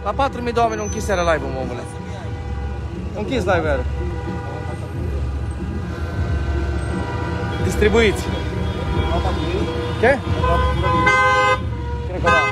La 4.000 de oameni au închis seara live-ul, omule. Au închis live-ul iară. Distribuiți. Ce? Cred că da.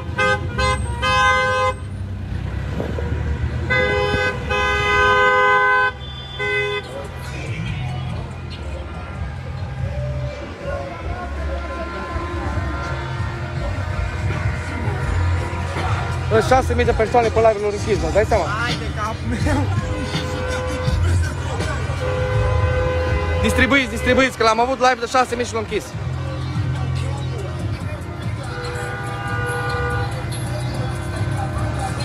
Sunt 6.000 de persoane pe live-ul închis, nu? Dai seama? Hai de capul meu! Distribuiți, că l-am avut live de 6.000 și l-am închis.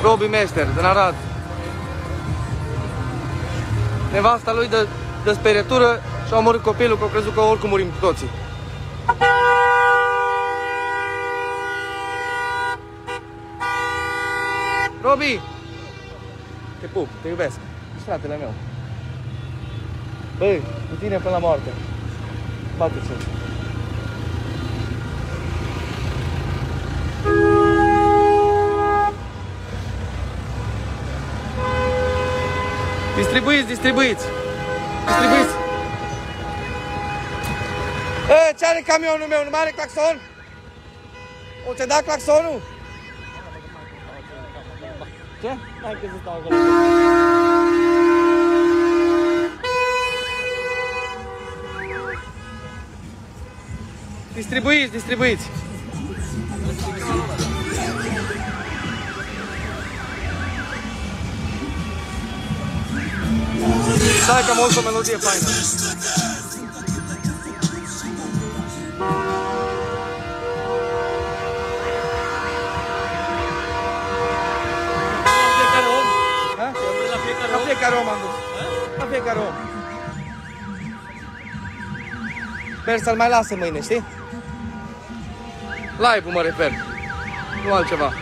Robi Meșter, din Arad. Nevasta lui de sperietură și-a omorât copilul, că au crezut că oricum murim cu toții. Robi! Te pup, te iubesc. Ești fratele meu. Băi, cu tine până la moarte. Bate-ți. Distribuiți! Ce are camionul meu? Nu mai are claxon? O te da claxonul? Ce? Hai că să stau acolo. Distribuiți! Stai că am auzit o melodie faină. La fiecare om am dus. La fiecare om. Sper să-l mai lase mâine, știi? Live-ul mă refer. Nu altceva.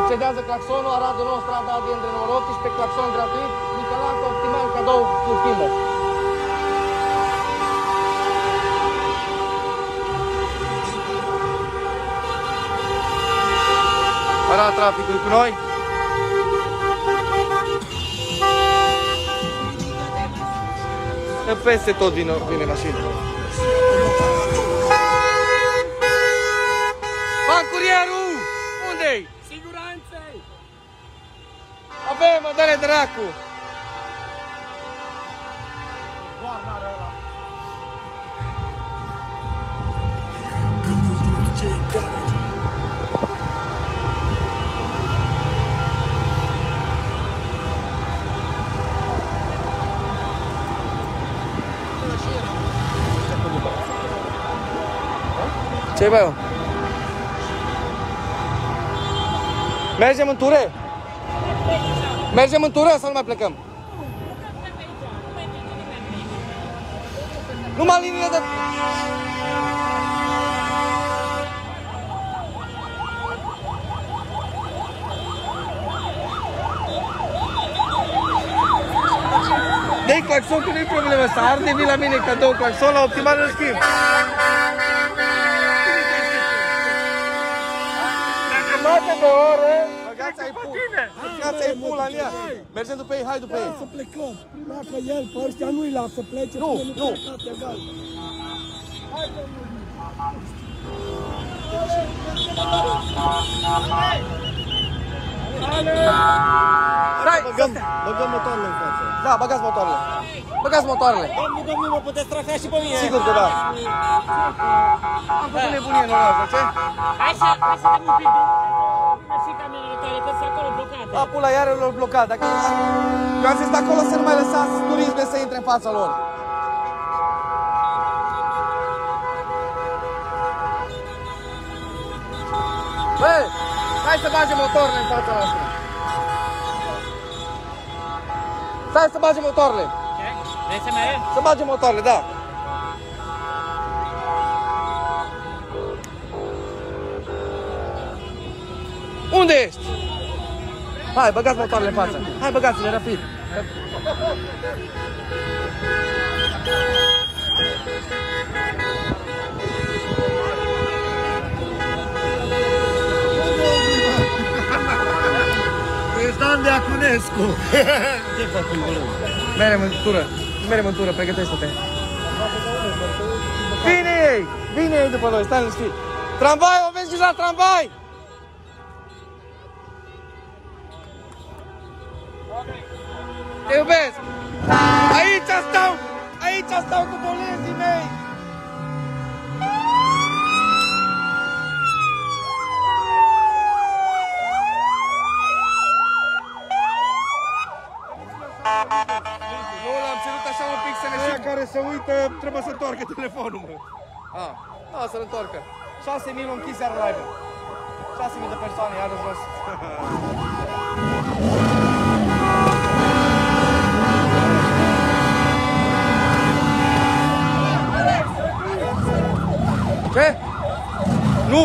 Cedează claxonul, Aradul nostru, strada Adrian numărul 18, claxon gratuit, Nicolae Optimal, cadou cu schimbă. Arată traficul cu noi. Peste tot vine mașina. Bancurierul! Unde-i? Avem, mă, dă-le dracu! Ce-i, bă? Mergem în ture? Mergem în tură sau nu mai plecăm? Numai linie de... Dă-i claxon, că nu-i problemă, să arde, vii la mine cadou claxon, la Optimal îl schimb. Dacă bate pe oră, băgați-ai pula în ea. Mergem după ei, hai după ei. Să plecăm. Dacă el pe ăștia nu-i lasă să plece, nu. Hai, Băgăm motoarele în față. Da, băgați motoarele. Băgați motoarele. Domnul, mă puteți tracea și pe mine. Sigur că da. Am făcut nebunie noastră, ce? Hai să dăm un pic și camerele tale, că sunt acolo blocate. Da, pula, iară lor blocat. Eu am zis de acolo să nu mai lăsați turisme să intre în fața lor. Băi, hai să bagem motoarele în fața noastră. Stai să bagem motoarele. Ce? Vrei să mergem? Să bagem motoarele, da. Unde ești? Hai, băgați motoarele în față. Hai, băgați-le, rapid. Ești Dan Deacunescu. Ce fac în volum? Mere mântură, pregătește-te. Vine ei după noi, stai liniștit. Tramvai, o vezi la tramvai! Te iubesc! Aici stau cu bolezii mei! Nu, l-am cerut așa un pic să ne știm. Care se uită, trebuie să întoarcă telefonul, mă. Da, să-l întoarcă. 6.000 l-am închis iară live-ul. 6.000 de persoane, iară jos. Ce? Nu!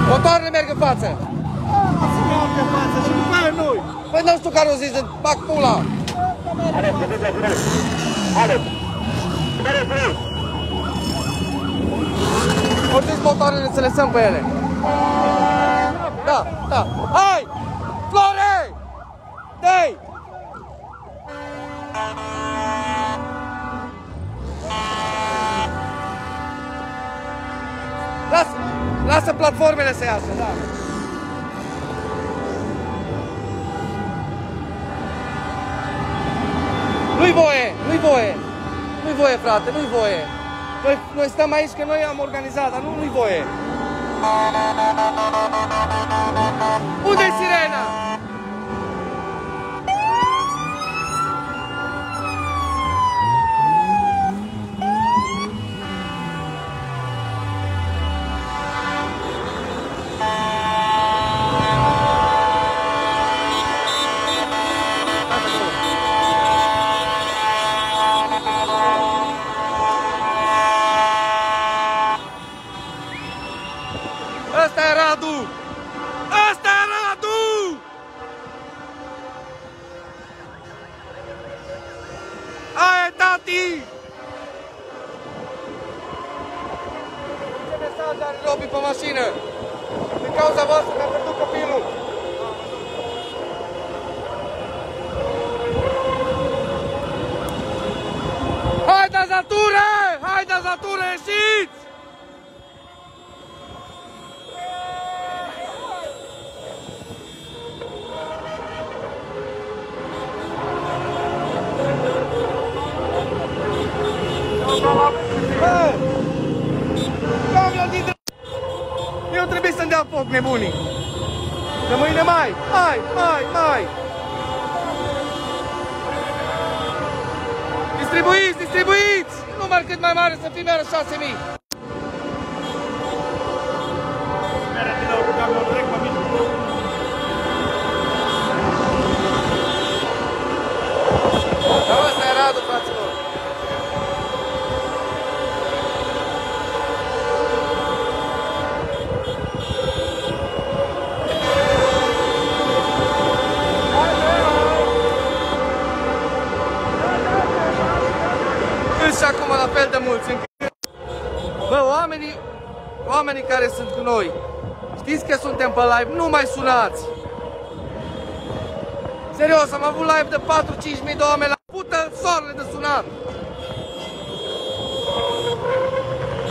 Motoarele merg în față! Să merg pe față și după aia noi. Păi nu știu care o zis, bag pula! Ori zis motoarele să lăsăm pe ele. Da. Hai! Flore! Dă-i! Lasă platformele să iasă, da. Nu-i voie, frate, nu-i voie. Noi stăm aici că noi am organizat, dar nu-i voie. Unde-i sirena? Ăsta e Radu! Aia, tati! Ce mesaj are Robi pe mașină? Din cauza voastră mi-a pierdut copilul! Hai, dazatură, ieșiți! Eu trebuie să-mi dea foc nebunii. De mâine mai. Distribuiți! Număr cât mai mare să fie meră 6.000. Dar ăsta e Radu, fraților. Și acum la fel de mulți. Bă, oamenii care sunt cu noi, știți că suntem pe live, nu mai sunați. Serios, am avut live de 4-5 mii de oameni la pută soarele de sunat.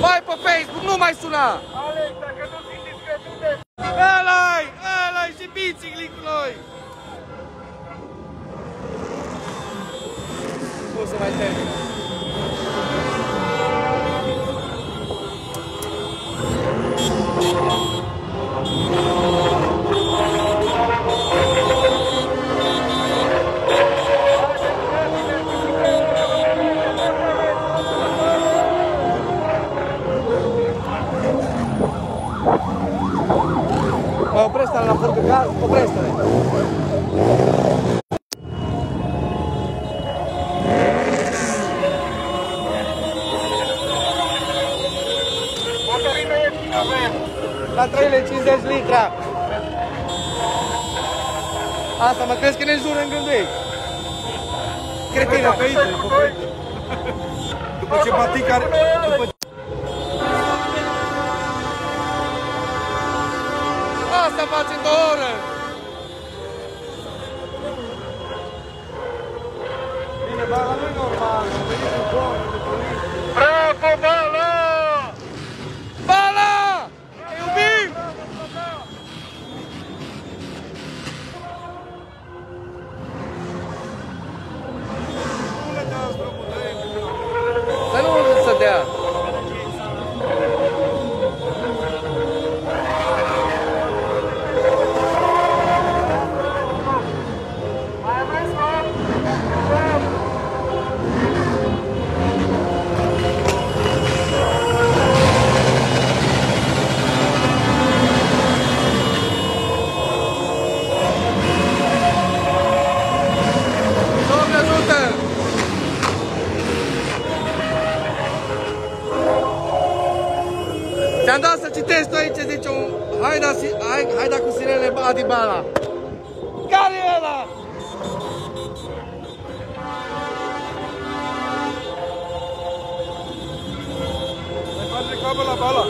Vai pe Facebook, nu mai suna! Alex, dacă nu simțiți că nu de... Ăla-i și biciclii cu noi! Nu se mai termină. Oprește-le la Portugal, oprește-le! Motorină ieftină avem! La 3,50 litri! Asta mă crezi că ne jură în gândui? Cretină! După ce batic are... Asta face 2 ore! Bine, Bala nu-i normal, a venit în zonă de poliție. Bravo, Bala! Bala! Te iubim! Nu le dați drumul, dă-i! Să nu să dea! Ți-am dat să citești tu aici, zice un haida cu sirene Adi Bala. Care e ăla? Mai face cabă la Bala?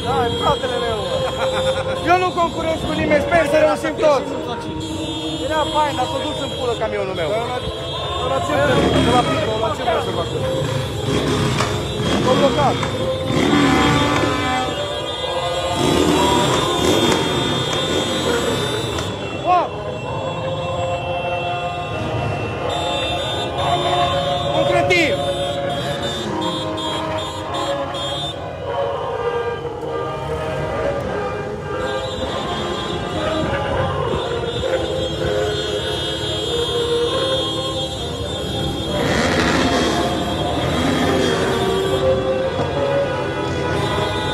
Da, e fratele meu. Eu nu concurez cu nimeni, sper să reușim toți. Era fain, dar s-a dus în pulă camionul meu. La ce vrei? La Pico, la ce vrei să facă? S-a blocat. Wow! Un cretin!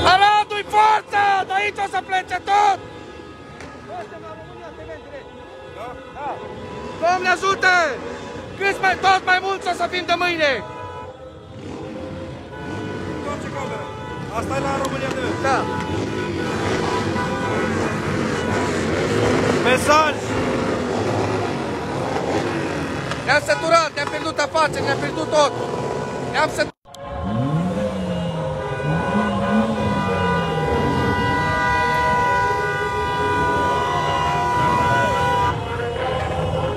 Aradul-i forță! De aici o să plece tot! Doamne ajută! Tot mai mulți o să fim de mâine! Întoarce camera. Asta e la România TV. Da! Mesaj! Ne-am săturat, ne-am pierdut afaceri, ne-am pierdut tot! Ne-am săturat!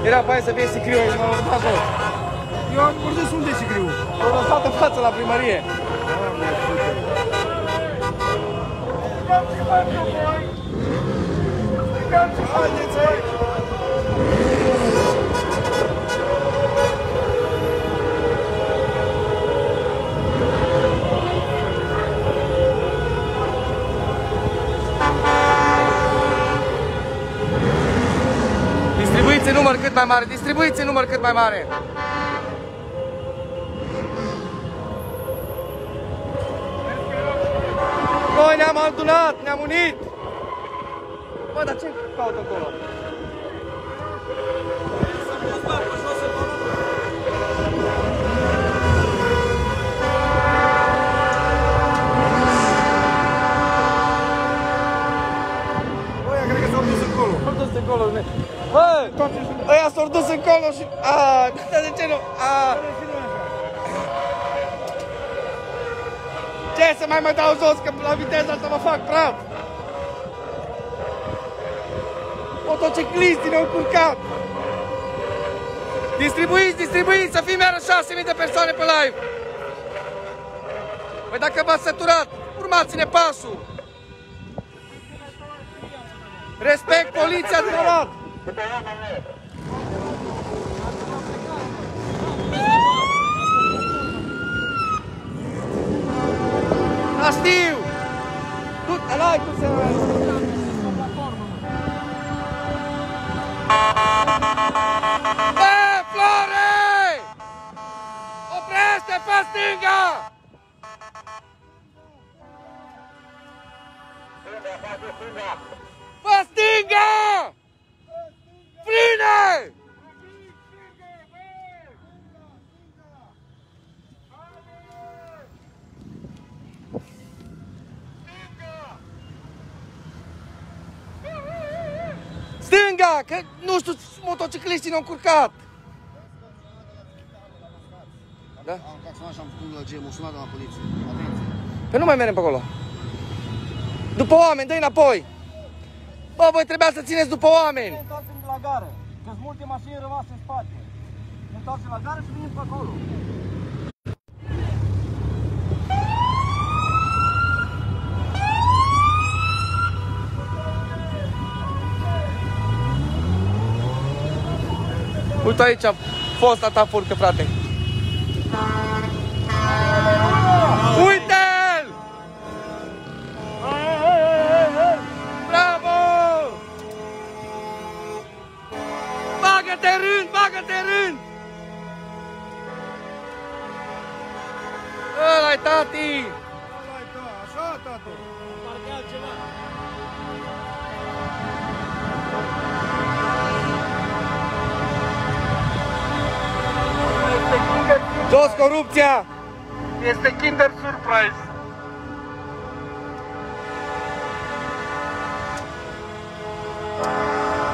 Era fain să fie sicriu aici, m-am lăsat jos. Eu am vorbit unde e Sigriu. M-am lăsat în față la primărie. Haideți aici! Distribuiți în număr cât mai mare, distribuiți în număr cât mai mare. Noi ne-am adunat, ne-am unit. Bă, dar ce caută acolo? Ăia cred că s-au dus încolo. S-au dus încolo. Bă, ăia s-au dus încolo și... De ce nu? Ce să mai mă dau jos, că la viteza asta mă fac praf. Motocicliștii ne-au curcat. Distribuiți, distribuiți, să fim iară 6.000 de persoane pe live. Păi dacă v-ați săturat, Urmați-ne pasul! Respect poliția din Arad! Da, știu! Ăla-i cum se Bă, Flore! Oprește pe stânga! Pe stânga! Frâne! Stânga! Că nu știu, motocicliștii ne-au încurcat! Da? Am claxonat și am făcut la gem, o sunat de la poliție. Atenție. Păi nu mai mergem pe acolo. După oameni, dă-i înapoi! Bă, voi trebuia să țineți după oameni! Ne întoarcem de la gară, că sunt multe mașini rămase în spate. Ne întoarcem la gară și venim pe acolo. Uite aici, fosta ta furcă, frate! Uite-l! Bravo! Bagă-te în rând, bagă-te în rând! Ăla-i tati! Așa, tată! Parcă altceva. Jos corupția! Este Kinder Surprise!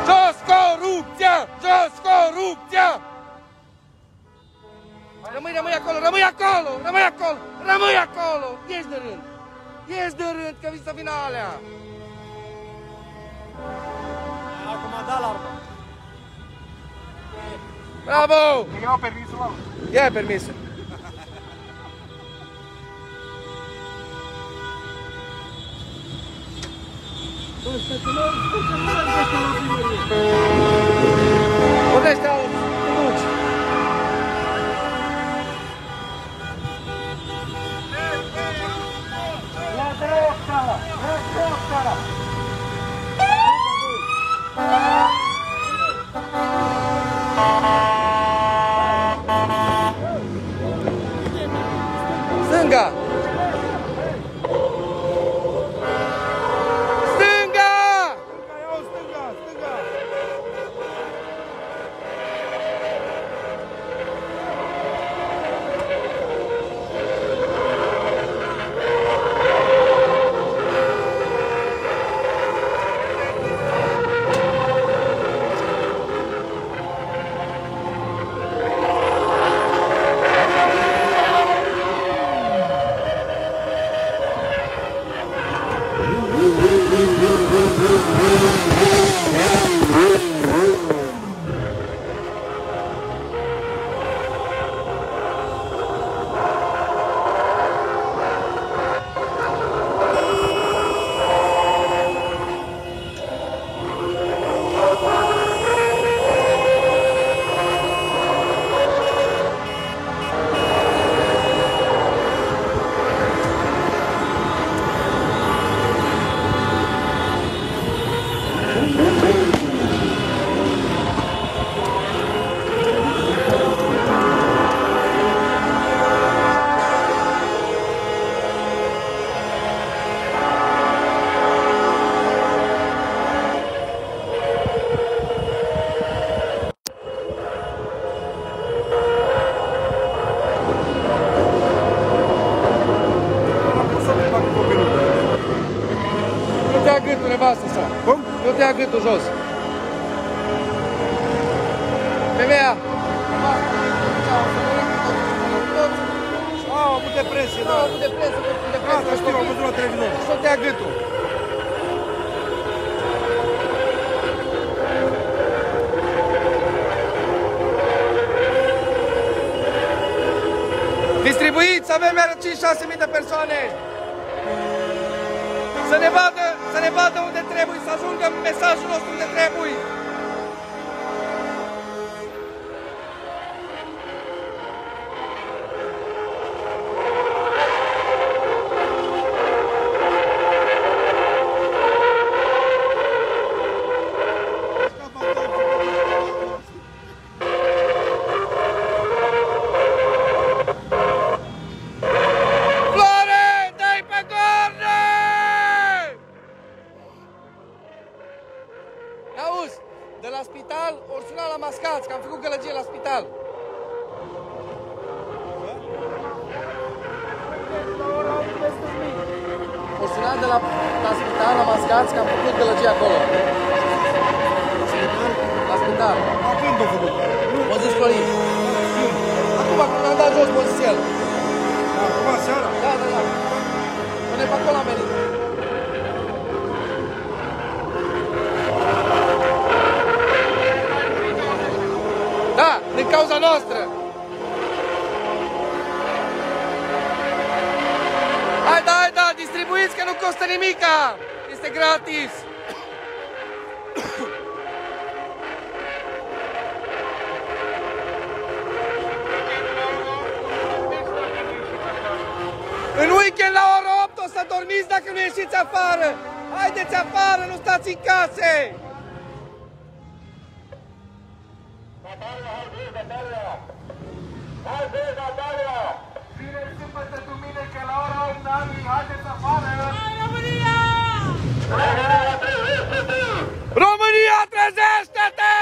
Jos corupția! Jos corupția! Rămâi acolo, rămâi acolo, rămâi acolo, rămâi acolo! Ieși de rând! Ieși de rând, că vii să vină alea! Acum a dat l'armă. Bravo! Iau permisul ăla. Ia permisul! Pornește-o, te duci! La dreapta! La dreapta! Stânga! Stânga! Iau stânga, stânga! nevastă sa. Cum? Nu te ia gâtul jos. Femeia. A avut depresie, da. A avut depresie, Asta știu, am văzut la televizor. Și o te ia gâtul. Distribuiți, avem iar 5-6 mii de persoane. Să ne vadă unde trebuie, să ajungă mesajul nostru unde trebuie. De la spital, ori suna la Mascați, că am făcut gălăgie la spital. Ori suna de la spital, la Mascați, că am făcut gălăgie acolo. La spital. Când a făcut? O zis Florin. Acum, când am dat jos, o zis el. Acum, seara? Da. Până pe acolo am venit. Da, din cauza noastră! Hai da, distribuiți că nu costă nimica! Este gratis! În weekend la ora 8 o să dormiți dacă nu ieșiți afară! Haideți afară, nu stați în case! Vine sâmbătă duminică la ora 8 ani, haideți afară! România! România, trezește-te!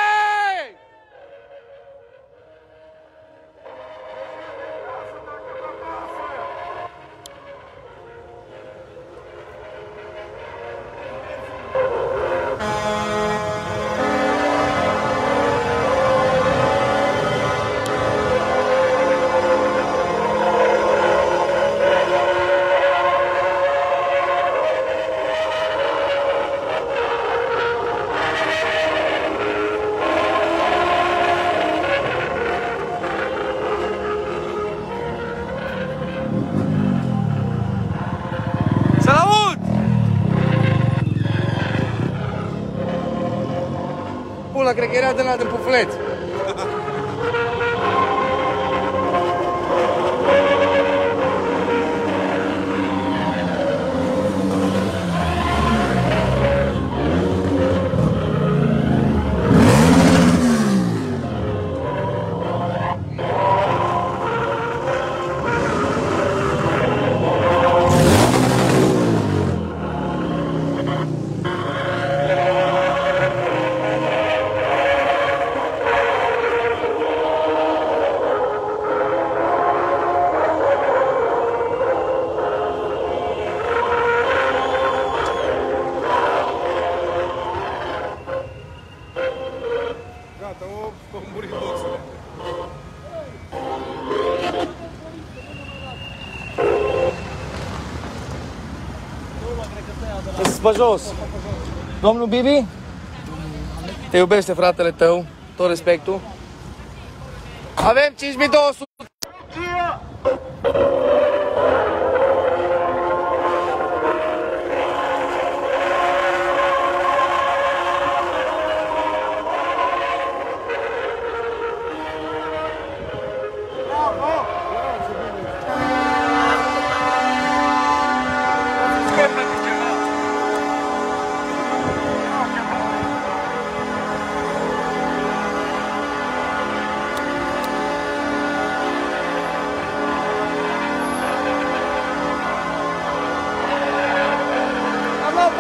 Pula, cred că era de la de pufleț. Pe jos. Domnul Bibi? Te iubește fratele tău, tot respectul. Avem 5200.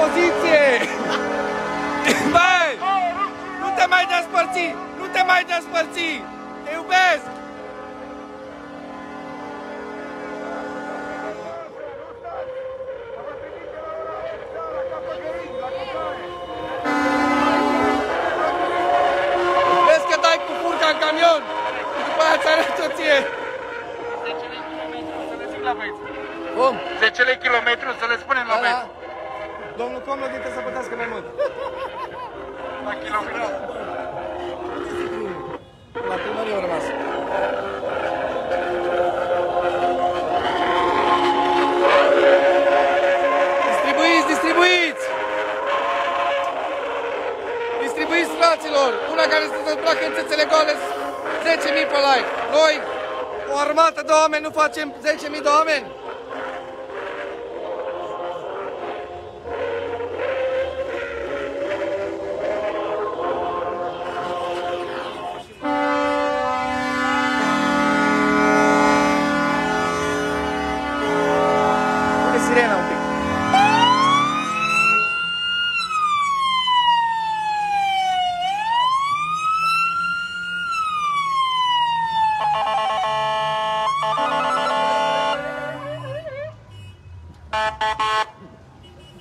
Poziție! Băi! Nu te mai despărți! Nu te mai despărți! Te iubesc! Vezi că dai cu furca în camion și după aia ți arăt o ție! 10 lei kilometru, să le zic la băieți. Cum? 10 lei kilometru, să le spunem la băieți. Domnul Comlă, dinte să plătească mai mult. La kilogram. La primărie au rămas. Distribuiți! una care să placă în țâțele goale 10.000 pe live. Noi, o armată de oameni, nu facem 10.000 de oameni? Pune sirena un pic.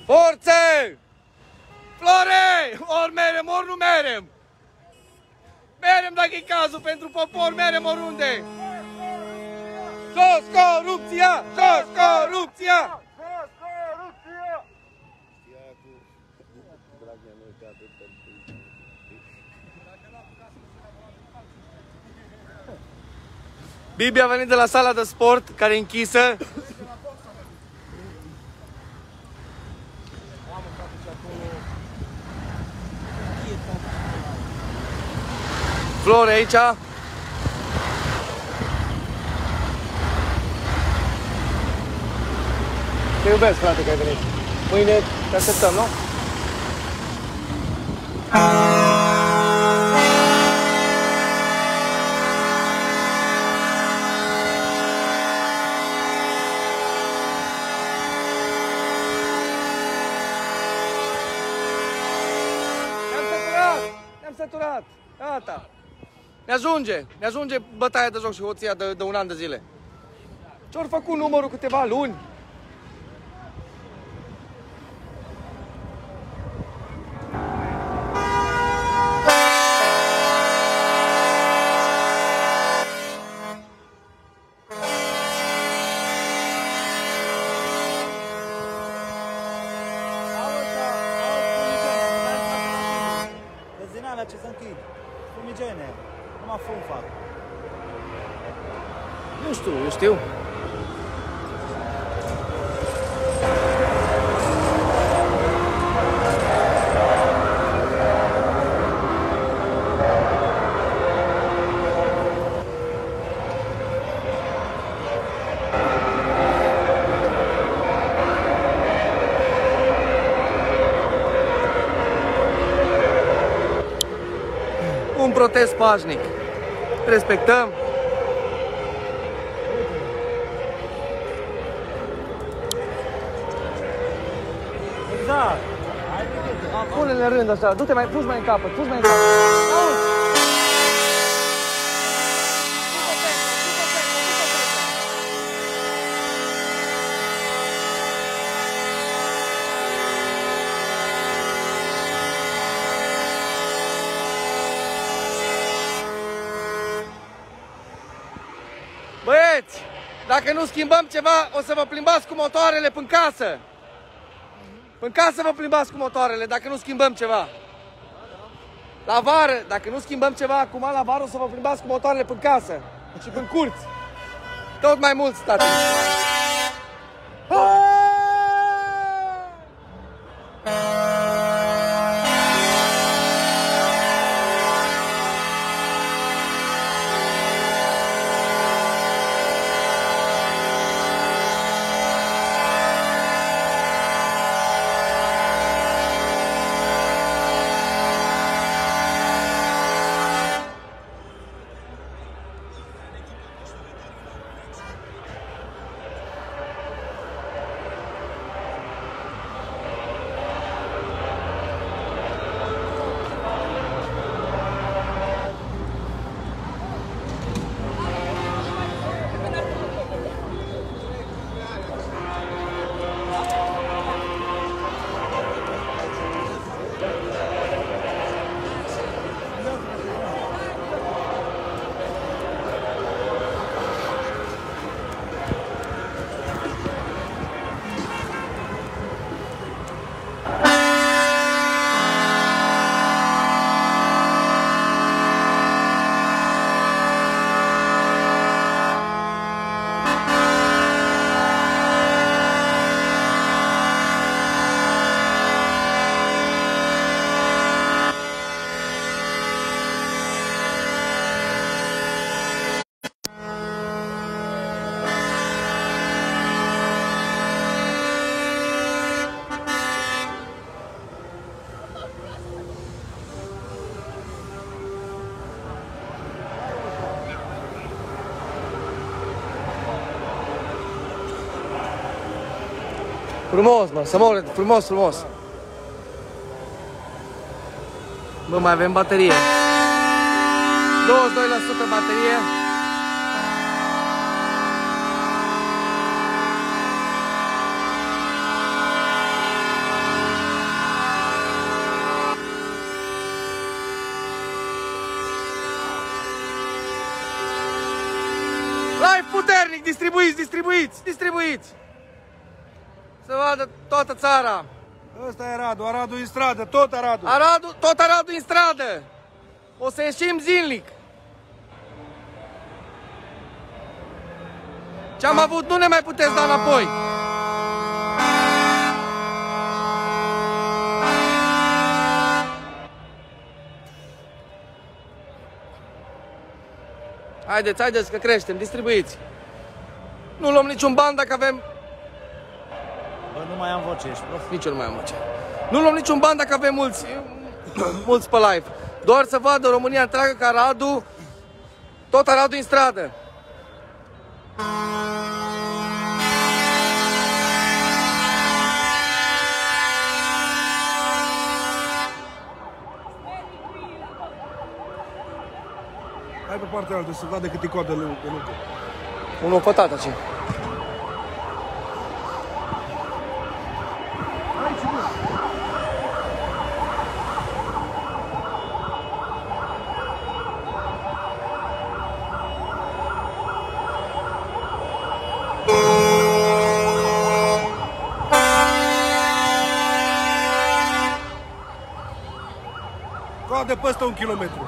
Forțe! Flore! Ori merem, ori nu merem! Merem dacă e cazul pentru popor, merem oriunde! Jos corupția! Jos corupția! Bibi a venit de la sala de sport, care e închisă. Flore aici. Te iubesc, frate, că ai venit. Mâine te așteptăm, nu? Ne-am săturat. Gata. Ne ajunge bătaia de joc și hoția de un an de zile. Ce-ori făcut numărul câteva luni? Benzinalea ce să închid. Fumigene. Numai fum fac. Nu știu, eu știu. Un protest pașnic. Respectăm. Exact. Pune-le în rând așa, du-te mai, puși mai în capăt, puși mai în capăt. Auzi! Băieți, dacă nu schimbăm ceva, o să vă plimbați cu motoarele până casă. În casă vă plimbați cu motoarele, dacă nu schimbăm ceva. La vară, dacă nu schimbăm ceva acum, la vară o să vă plimbați cu motoarele până casă. Și până curți. Tot mai mult, tati. Frumos, mă, să mă frumos, frumos. Bă, mai avem baterie. 22% baterie. Live puternic, distribuiți! Să vadă toată țara. Ăsta e Aradul în stradă, tot Aradul. Tot Aradul în stradă. O să ieșim zilnic. Ce-am avut nu ne mai puteți da înapoi. Haideți că creștem, distribuiți. Nu luăm niciun ban dacă avem... Bă, nu mai am voce, ești prost. Nici eu nu mai am voce. Nu luăm niciun ban dacă avem mulți pe live. Doar să vadă România întreagă că Aradu, tot Aradu în stradă. Hai pe partea altă să vadă câte coadă de lucru. Unul pe tata, ce? Coadă peste 1 kilometru.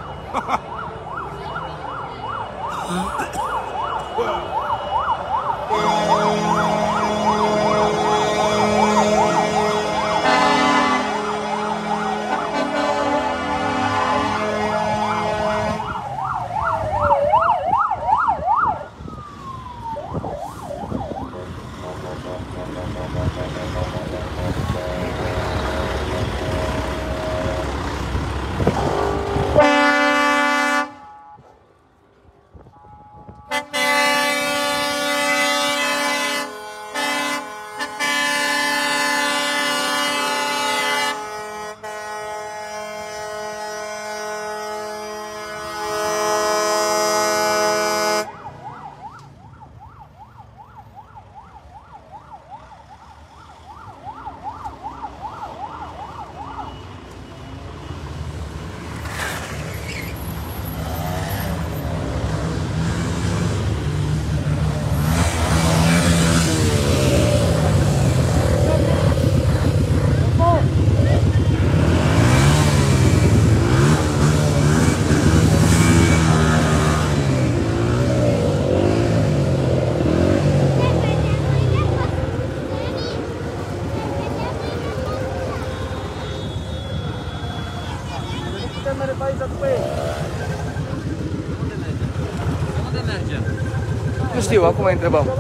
Nu știu, acum îi întrebam. Să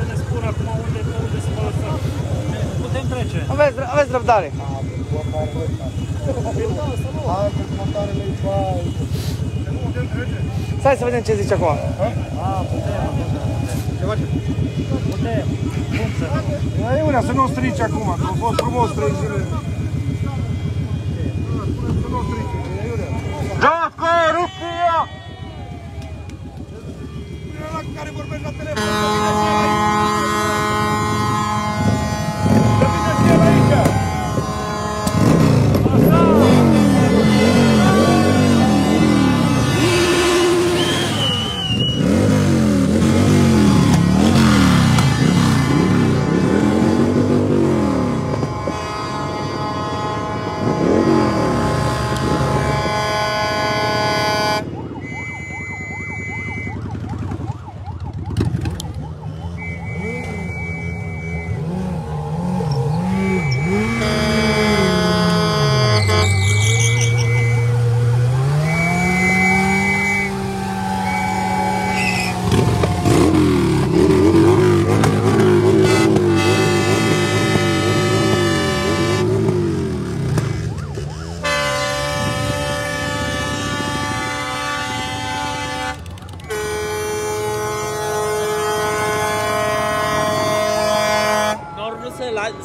ne spună acum unde să vă lăsăm. Putem trece. Aveți răbdare. Stai să vedem ce zice acum. Putem. Cum să nu? E una, să nu o strici acum, că a fost frumos 3 zile. Să nu o strici, e Iurea. Da, corupția! Cine ăla cu care vorbești la telefon, să vină și el aici. Să vină și el aici.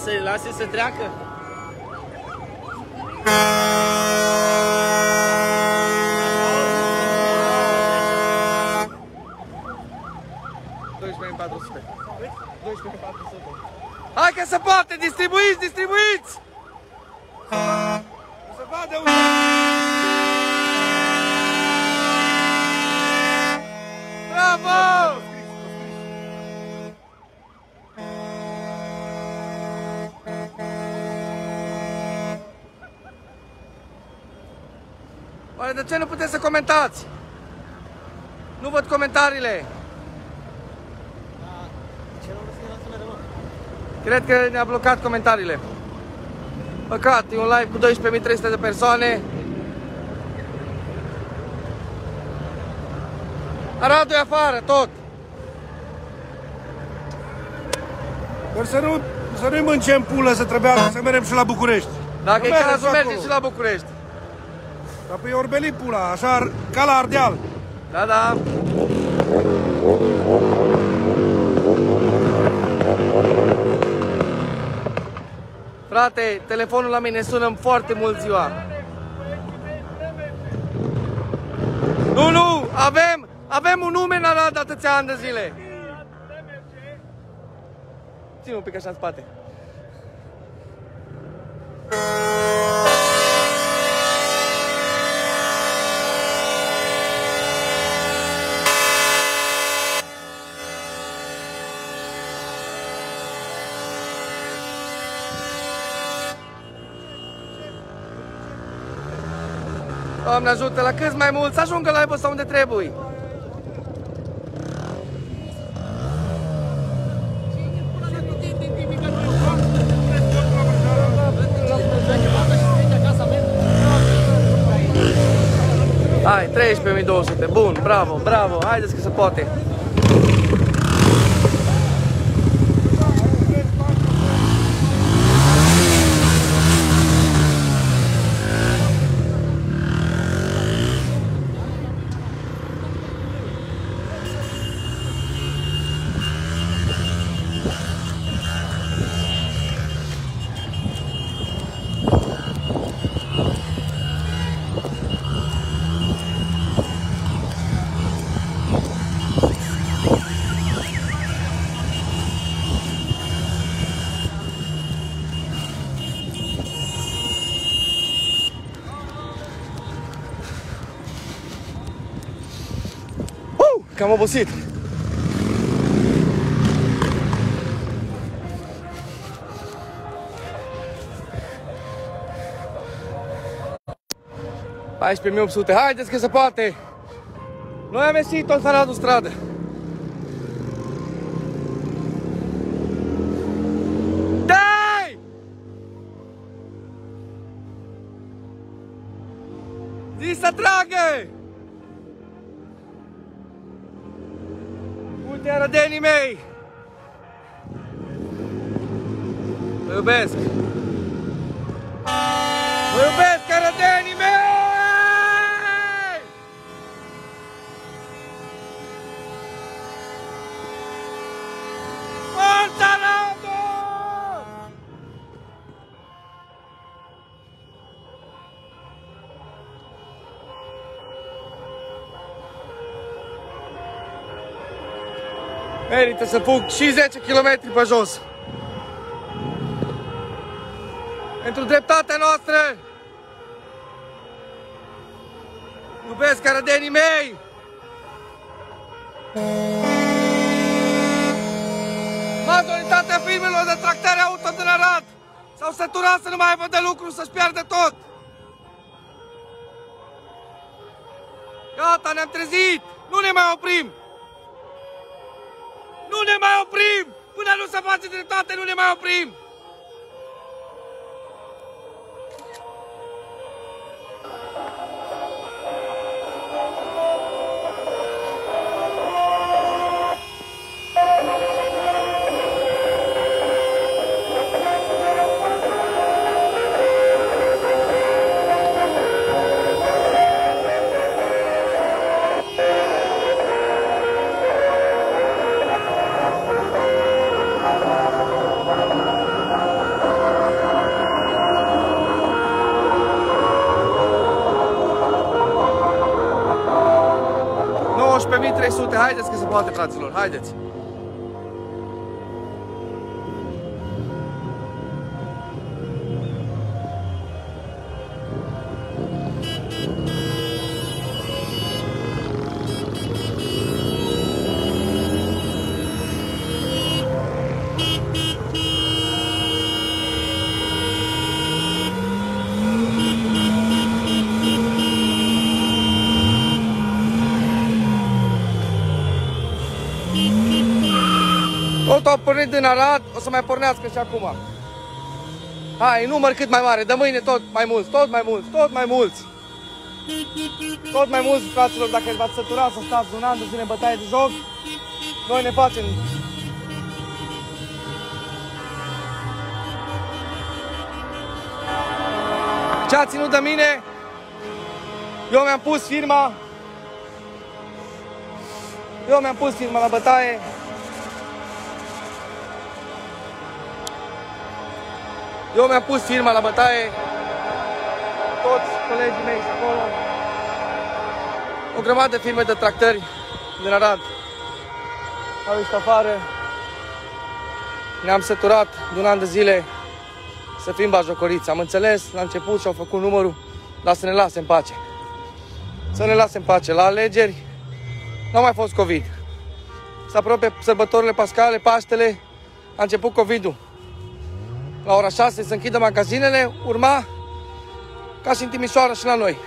să-i lase să treacă? Hai că se poate! Distribuiți, distribuiți! Se vadă unde... Bravo! Oare de ce nu puteți să comentați? Nu văd comentariile. Cred că ne-a blocat comentariile. Păcat, e un live cu 12.300 de persoane. Aradul e afară, tot. Dar să nu-i mâncem pulă, să trebuia să mergem și la București. Dacă e cazul, mergem acolo. și la București. Dar păi orbeli pula, așa ca la Ardeal. Da, da. Frate, telefonul la mine sună foarte mult ziua. Nu, avem un nume în Arad atâția ani de zile. Ține un pic așa în spate. Doamne ajută, la câți mai mult să ajungă la ăsta unde trebuie. Hai, 13.200, bun, bravo, bravo, haideți că se poate. Cam obosit. $14.800, haideți că se poate! Noi am ieșit tot Aradul stradă. Dai! Zi să tragă! Uite arădenii mei! Vă iubesc! Vă iubesc arădenii mei! Forța Aradul! Merită să fug și 10 km pe jos. Pentru dreptatea noastră. Iubesc arădenii mei. Majoritatea firmelor de tractare auto din Arad s-au săturat să nu mai aibă de lucru, să-și piardă tot. Gata, ne-am trezit. Nu ne mai oprim. Nu ne mai oprim! Până nu se face dreptate, nu ne mai oprim! 300, haideți că se poate, fraților, haideți. Tot au pornit din Arad, o să mai pornească și acum. Hai, număr cât mai mare, de mâine tot mai mulți, tot mai mulți, tot mai mulți. Tot mai mulți, fraților, dacă v-ați săturat să stați un an de zile în bătaie de joc, noi ne facem. Ce a ținut de mine? Eu mi-am pus firma. Eu mi-am pus firma la bătaie. Eu mi-am pus firma la bătaie. Toți colegii mei și acolo. O grămadă de firme de tractări din Arad au ieșit afară. Ne-am săturat de un an de zile să fim batjocoriți. Am înțeles la început și au făcut numărul, dar să ne lase în pace. Să ne lase în pace. La alegeri n-a mai fost COVID. Se apropie sărbătorile pascale, Paștele, a început COVID-ul. La ora 6 se închidă magazinele, urma ca și în Timișoara și la noi.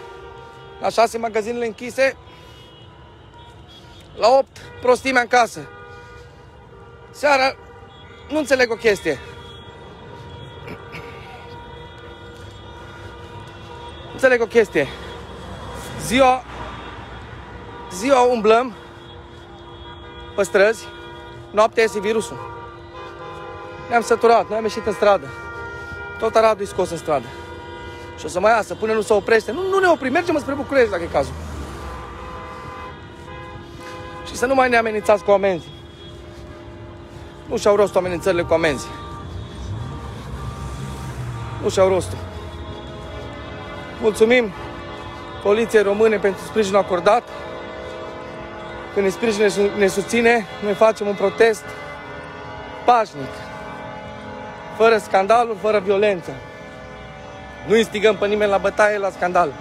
La 6 magazinele închise, la 8 prostimea în casă. Seara nu înțeleg o chestie. Înțeleg o chestie. Ziua umblăm pe străzi, noaptea iese virusul. Ne-am săturat, noi am ieșit în stradă. Tot Aradul e scos în stradă. Și o să mai iasă, până nu se oprește. Nu ne oprim, mergem spre București dacă e cazul. Și să nu mai ne amenințați cu amenzi. Nu și-au rostul amenințările cu amenzi. Nu și-au rostul. Mulțumim Poliției Române pentru sprijinul acordat. Când ne sprijină și ne susține, noi facem un protest pașnic. Fără scandaluri, fără violență. Nu instigăm pe nimeni la bătaie, la scandal.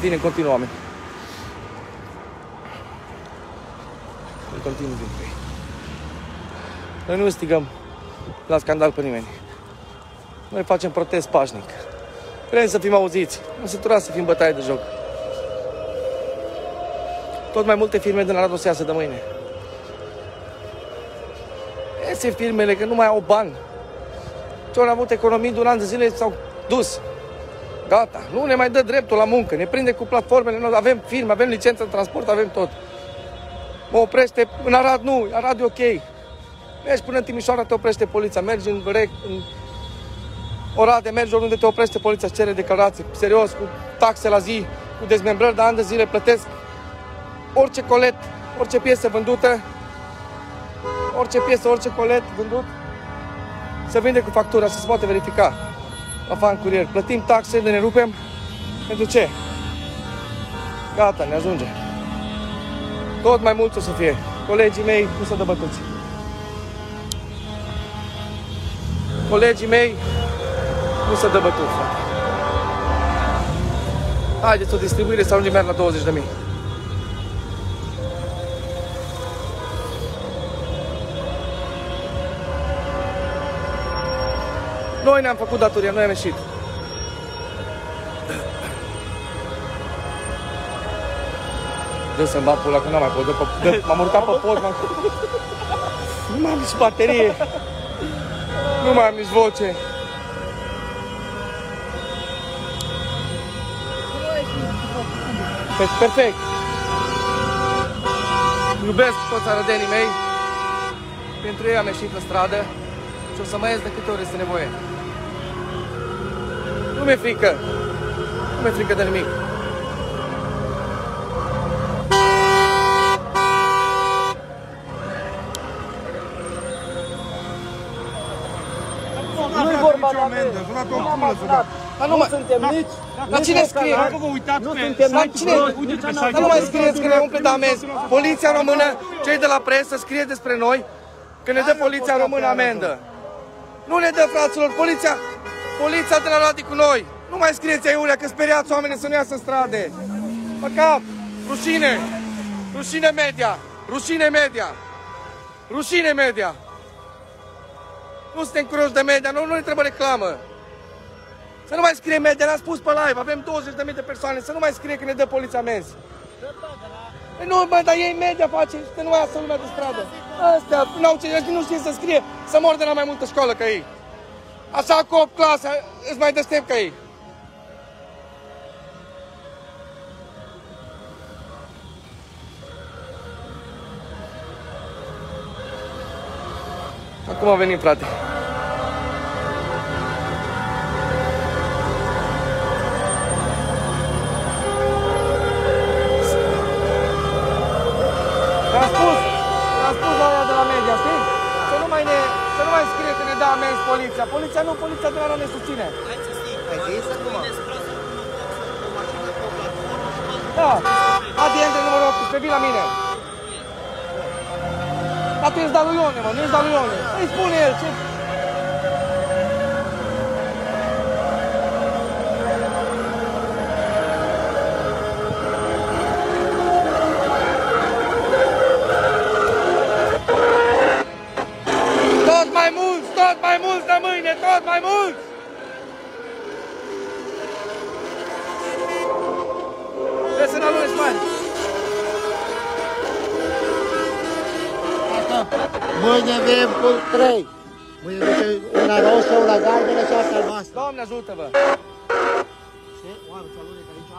Vine în continuu, oameni. În continuu vin pe ei. Noi nu instigăm la scandal pe nimeni. Noi facem protest pașnic. Vrem să fim auziți. Am săturat să fim bătaie de joc. Tot mai multe firme din Arad o să iasă de mâine. Iese firmele că nu mai au bani. Ce au avut economii de un an de zile s-au dus. Gata. Nu ne mai dă dreptul la muncă. Ne prinde cu platformele. Noi avem firme, avem licență de transport, avem tot. Mă oprește. În Arad nu. Arad e ok. Mergi până în Timișoara, te oprește poliția. Mergi în Oradea, mergi oriunde te oprește poliția, cere declarații. Serios, cu taxe la zi, cu dezmembrări de ani de zile, plătesc orice colet, orice piesă vândută, orice colet vândut, se vinde cu factura, să se poate verifica la fan curier. Plătim taxe, de ne rupem. Pentru ce? Gata, ne ajunge. Tot mai mult o să fie. Colegii mei nu se dă bătuți. Colegii mei nu se dă bătut, frate. Haideți o distribuire să ajungem merg la 20.000. Noi ne-am făcut datoria, noi am ieșit. Dă să-mi bat pula, că n-am mai pot. M-am urcat pe pod, nu mai am nici baterie. Nu mai am nici voce. Perfect. Iubesc toți arădenii mei. Pentru ei am ieșit în stradă și o să mai ies de câte ori este nevoie. Nu mi-e frică. Nu mi-e frică de nimic. Nu-i vorba de amendă, s-a dat o pulă să dau. Dar nu suntem nici. Dar cine scrie? Dacă vă uitați pe Dar nu mai scrieți că ne umple de amenzi. Poliția română, cei de la presă, scrie despre noi că ne dă poliția română amendă. Nu ne dă, fraților, poliția de la Radi cu noi. Nu mai scrieți aiurea că speriați oamenii să nu iasă în strade. Păcat, rușine, rușine media, rușine media, rușine media. Nu suntem curioși de media, nu ne trebuie reclamă. Să nu mai scrie media, ne-am spus pe live, avem 20.000 de persoane, să nu mai scrie că ne dă poliția amenzi. Păi nu, bă, dar ei media face, să nu mai iasă lumea de stradă. Astea, nu știe să scrie, să mor de la mai multă școală ca ei. Așa cu 8 clase, îți mai deștept ca ei. Acum venim, frate. Te-am spus la aia de la media, știi? Să nu mai scrie că ne dă amenzi poliția. Poliția de la noi ne susține. Ai zis acum? Da, adi intre numărul 18, vii la mine. Dar tu ești da lui Ione, mă, nu ești da lui Ione. Îi spune el ce... Tot mai mulți de mâine, tot mai mulți! Trebuie să ne alunești mari. Mâine avem cu 3. Mâine duce una roșă, una galbenă și alta albastră. Doamne ajută-vă! Și oameni, ce alunec aici?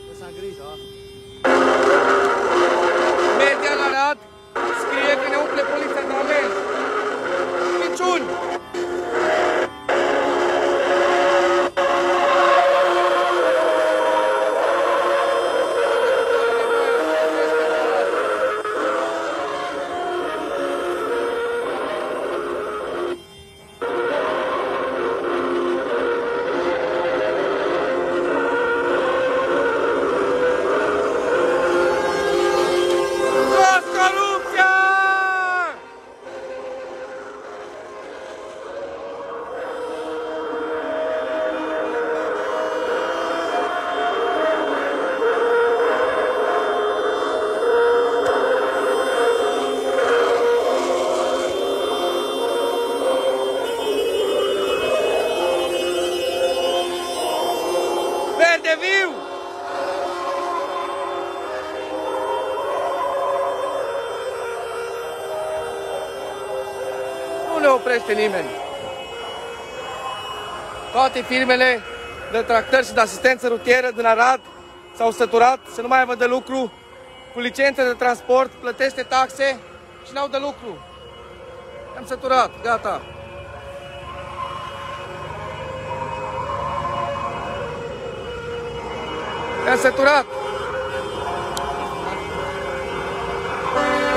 Lăsa grijă, Media la Arad scrie că ne umple poliția de amenzi. Minciuni! Verde viu! Nu ne oprește nimeni. Toate firmele de tractări și de asistență rutieră din Arad s-au săturat să nu mai aibă de lucru cu licențe de transport, plătește taxe și n-au de lucru. Am săturat, gata. Am săturat.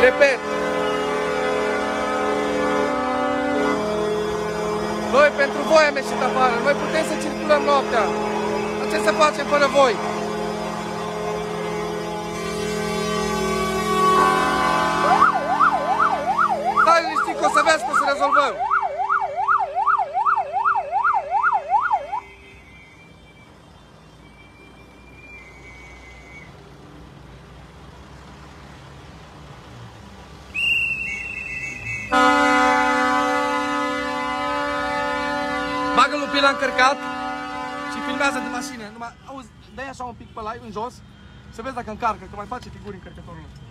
Repet. Noi pentru voi am ieșit afară. Noi putem să circulăm noaptea. Dar ce să facem fără voi? Stai liniștit că o să vezi că o să rezolvăm. Bagă lupii la încărcat și filmează de mașină. Numai, auzi, dă-i așa un pic pe la în jos, să vezi dacă încarcă, că mai face figuri încărcătorul ăsta.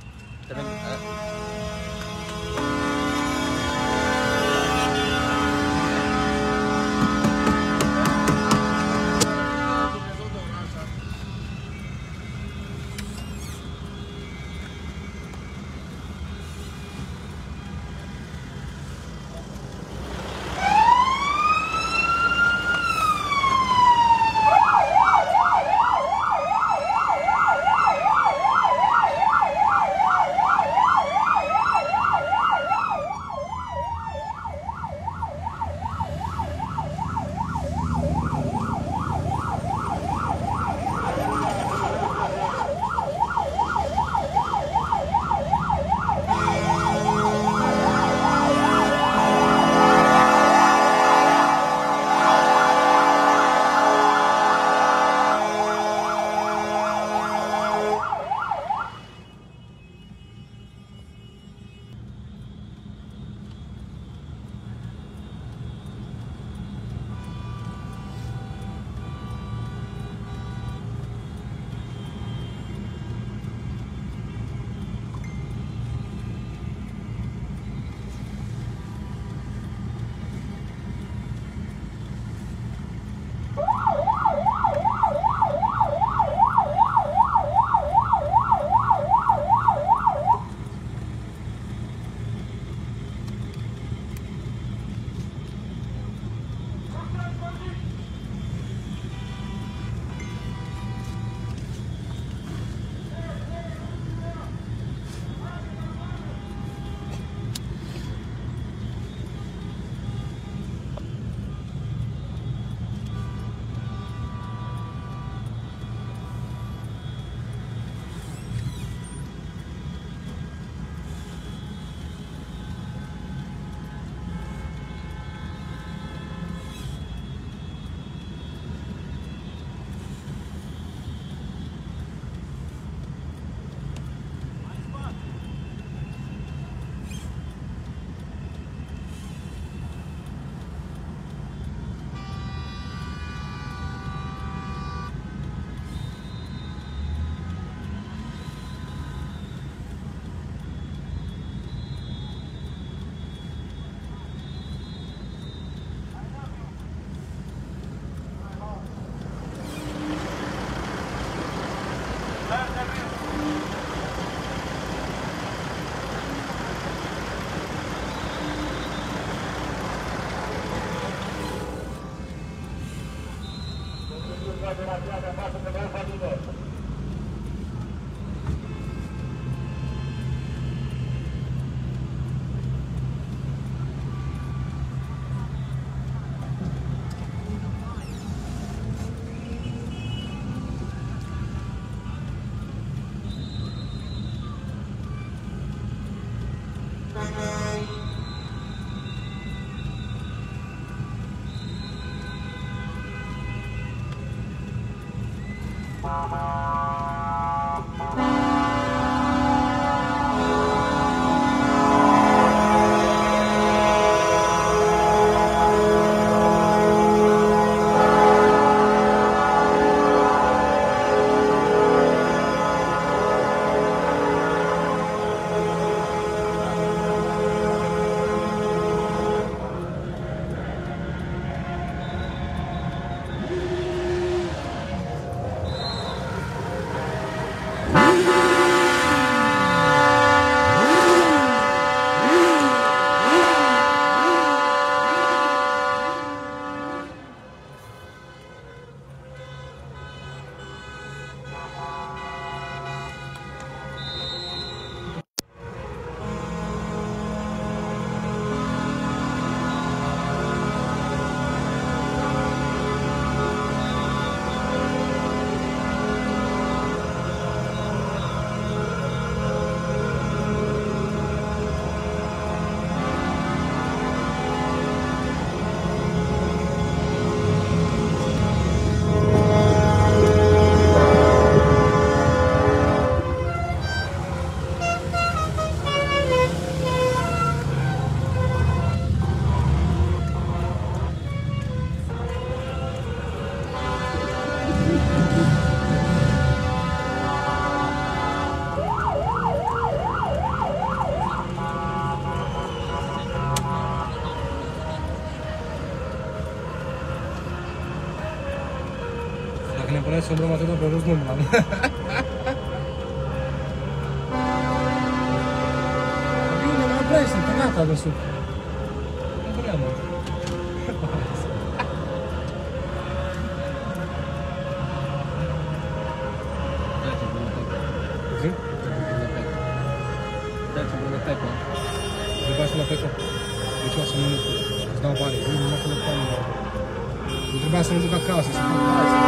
Dacă ne punem să umblăm atât pe jos, nu umblam. Bine, mai pleci, sunt gata de sub. Nu vreau, mă. Zi? Dați-mi bună pecă. Trebuia să la pecă. Deci o să nu îți dau bani. Nu mă că bani. Nu trebuia să mă duc acasă, să fac alții.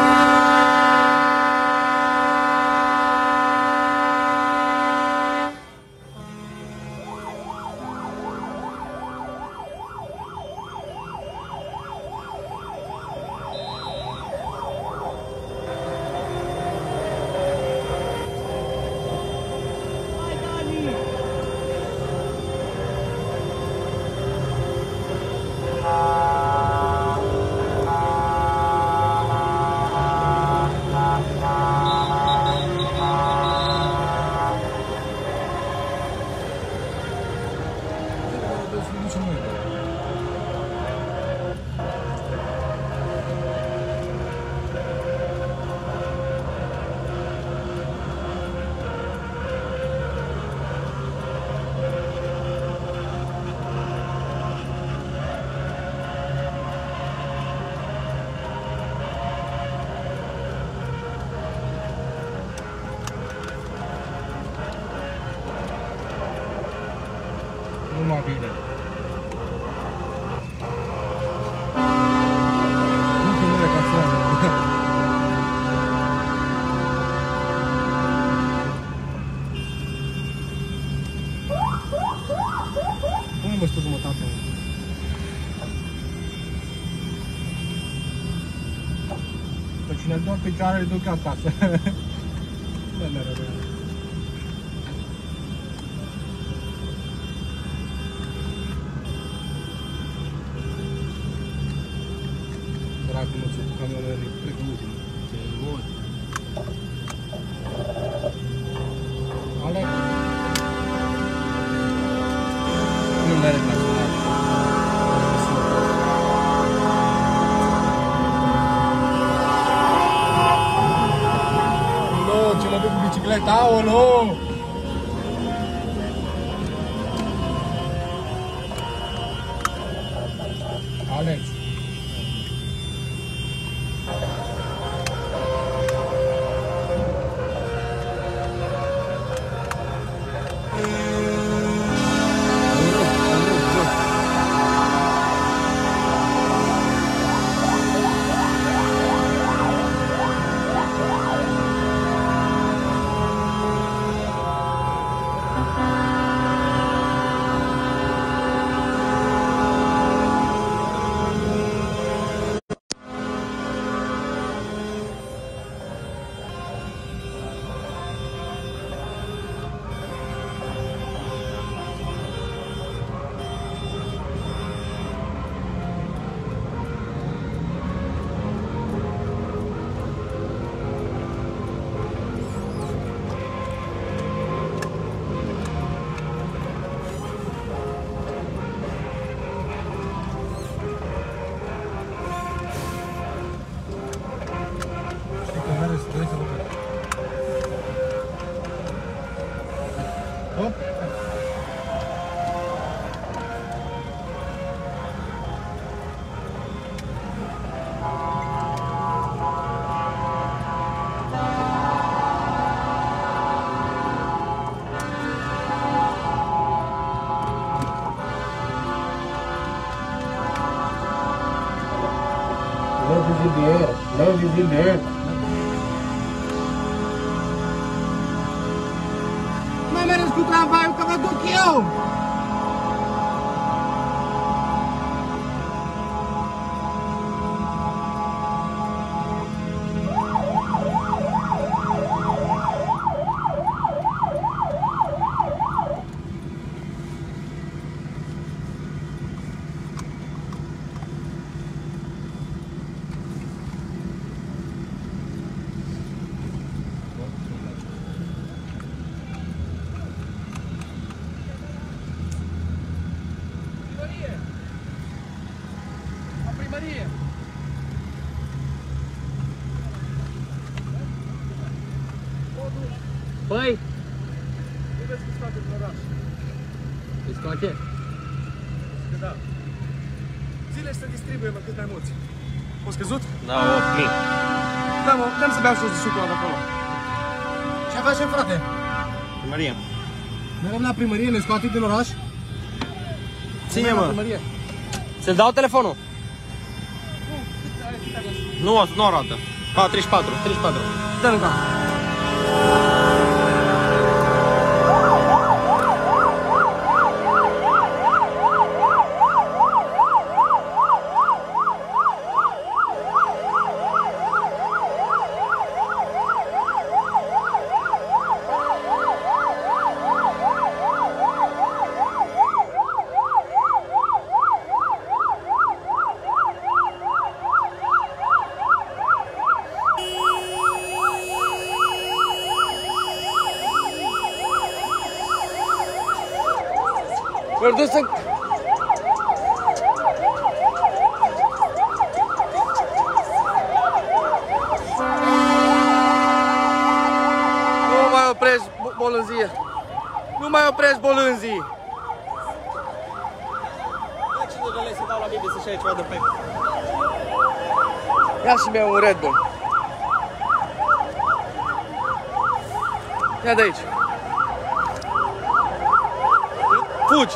Numai bine. Nu că nu e ca foame. Cum mă stă jumătate? Pe cine îl dor picioare, îl duc acasă. Bă, mereu, bă. Dracu, mă, ți-o cu camionele, cred că ultimul. Ce mult. Alex. Nu mere ca sunat. Aolo, ce mă duc cu bicicleta, aolo! Alex. Love is in the air. Love is in the air. Mai mergeți cu tramvaiul că vă duc eu! Maria! Băi! Nu vezi că scoate din oraș. Îi scoate? Că da. Zile să distribuie, mă, cât mai mulți. O scăzut? Da, 8.000. Da, mă, dăm să beau și de sucul de acolo. Ce facem, frate? Primărie. Mergem la primărie, ne scoate din oraș? Ține, mă. Maria. Să-ți dau telefonul? Nu arată. 34. Dă-l încă. L-au dus în... Nu mai oprești bolânzie. Nu mai oprești bolânzii. Da, 50 de lei să dau la Bibi să-și ia ceva de pe. Ia și mie un Red Bull. Ia de aici. Fugi!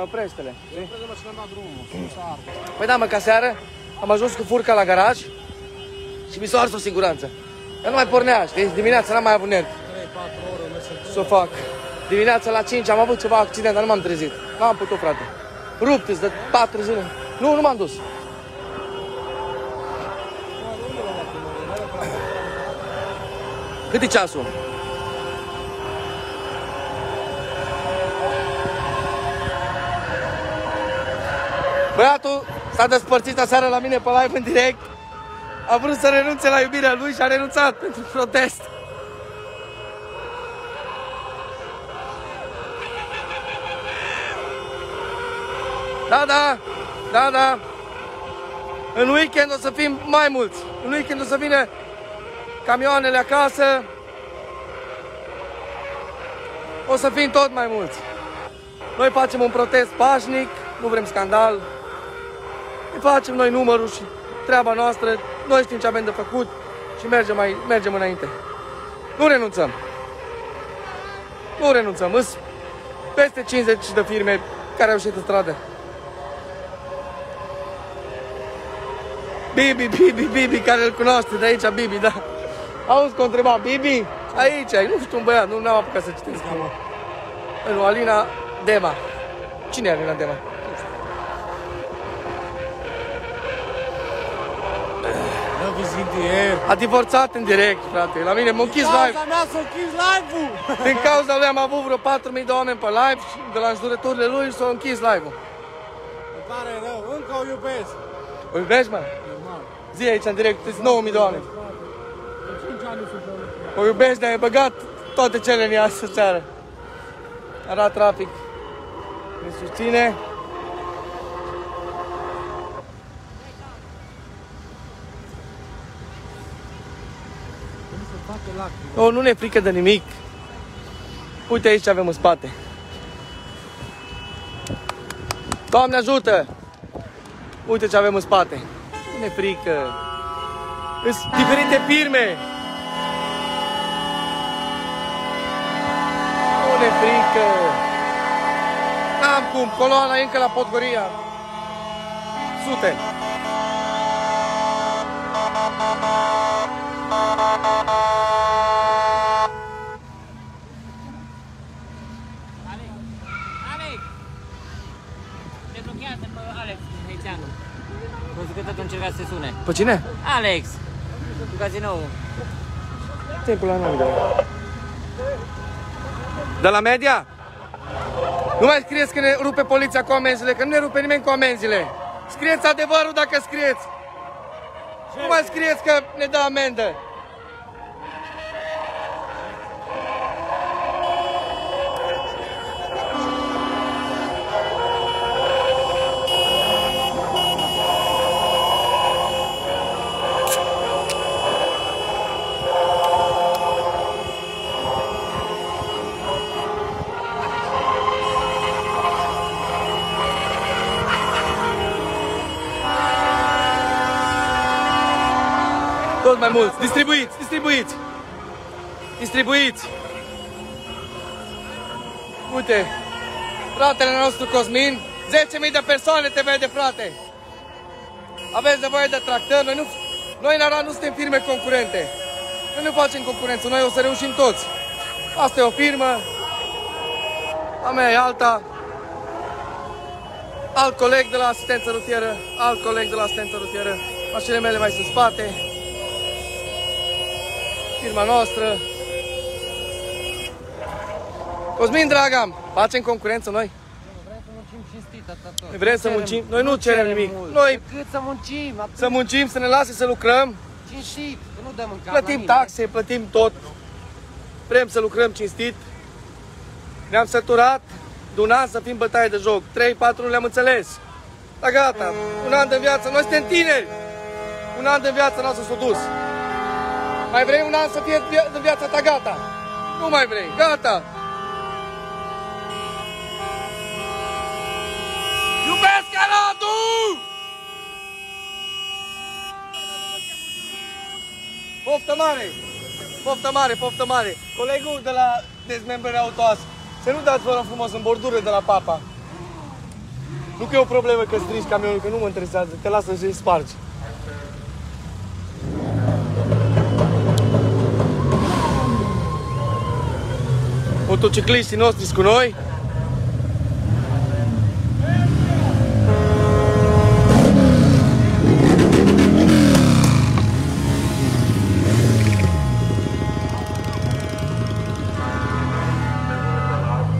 Oprește-le. Păi da, mă, ca seară am ajuns cu furca la garaj și mi s-a ars o siguranță. Eu nu mai pornea, știi? Dimineața n-am mai avut nervi. 3-4 ore Să o fac. Dimineața la 5 am avut ceva accident, dar nu m-am trezit. N-am putut, frate. Rupt-ți de 4 zile. Nu m-am dus. Cât e ceasul? Băiatul s-a despărțit aseară la mine pe live în direct. A vrut să renunțe la iubirea lui și a renunțat pentru protest. Da. În weekend o să fim mai mulți. În weekend o să vină camioanele acasă. O să fim tot mai mulți. Noi facem un protest pașnic, nu vrem scandal. Îi facem noi numărul și treaba noastră. Noi știm ce avem de făcut și mergem înainte. Nu renunțăm. Nu renunțăm. Îs peste 50 de firme care au ieșit în stradă. Bibi, care îl cunoaște de aici, Bibi, da. Auzi că o întreba, Bibi? Aici, nu știu, un băiat, nu am apucat să citesc. Nu, Alina Dema. Cine e Alina Dema? Love is in the air. A divorțat în direct, frate. La mine m-a închis live. Cauza mea s-a închis live-ul. Din cauza lui am avut vreo 4.000 de oameni pe live și de la înjurăturile lui s-a închis live-ul. Îmi pare rău, încă o iubesc. O iubești, mă? Zi aici în direct, sunt 9.000 de oameni. O iubești, dar ai băgat toate cele în ea să seară. Arată trafic. Ne susține. Nu, nu ne e frică de nimic. Uite aici ce avem în spate. Doamne ajută! Uite ce avem în spate. Nu ne e frică. Sunt diferite firme. Nu ne e frică. N-am cum. Coloana e încă la Podgoria. Sute. Alex! Te blochează pe Alex, Haitianu. Văzut că tot încerca să se sune. Pe cine? Alex! Cu cazinou. Timpul la noi, de la media? Nu mai scrieți că ne rupe poliția cu amenzile, că nu ne rupe nimeni cu amenzile. Scrieți adevărul dacă scrieți. Nu mai scrieți că ne dă amendă. Tot mai mulți. Distribuiți, distribuiți. Distribuiți. Uite, fratele nostru Cosmin, 10.000 de persoane te vede, frate. Aveți nevoie de tractări. Noi în Arad nu suntem firme concurente. Noi nu facem concurență, noi o să reușim toți. Asta e o firmă, a mea e alta. Alt coleg de la asistență rutieră, alt coleg de la asistență rutieră. Mașinile mele mai sunt în spate. Firma noastră. Cosmin, dragam, facem concurență noi? Vrem să muncim cinstit, atât tot. Noi vrem să muncim, noi nu cerem nimic. Noi Cât să muncim, atât. să muncim, să ne lase să lucrăm. Cinstit, că nu dăm în cap Plătim la nimeni. taxe, plătim tot. Vrem să lucrăm cinstit. Ne-am săturat de un an să fim bătaie de joc. 3-4 nu le-am înțeles. Dar gata, un an de viață, noi suntem tineri. Un an de viață noastră s-a dus. Mai vrei un an să fie de viața ta gata? Nu mai vrei, gata. Iubesc Aradul! Poftă mare! Poftă mare, poftă mare! Colegul de la dezmembrare autoas, să nu dați, vă rog frumos, în bordură de la papa. Nu că e o problemă că strici camionul, că nu mă interesează, te lasă să-i spargi. Motocicliștii noștri sunt cu noi.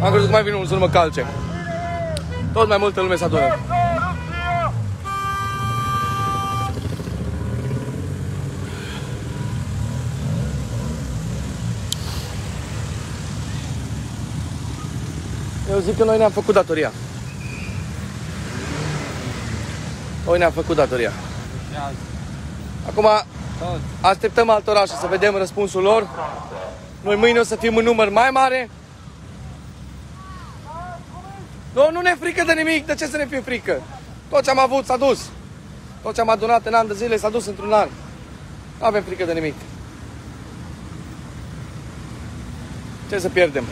Am crezut că mai vine unul să nu mă calce. Tot mai multă lume se adună. Eu zic că noi ne-am făcut datoria. Noi ne-am făcut datoria. Acum așteptăm alt oraș să vedem răspunsul lor. Noi mâine o să fim în număr mai mare. Nu ne frică de nimic, de ce să ne fie frică? Tot ce am avut s-a dus. Tot ce am adunat în an de zile s-a dus într-un an. Nu avem frică de nimic. Ce să pierdem?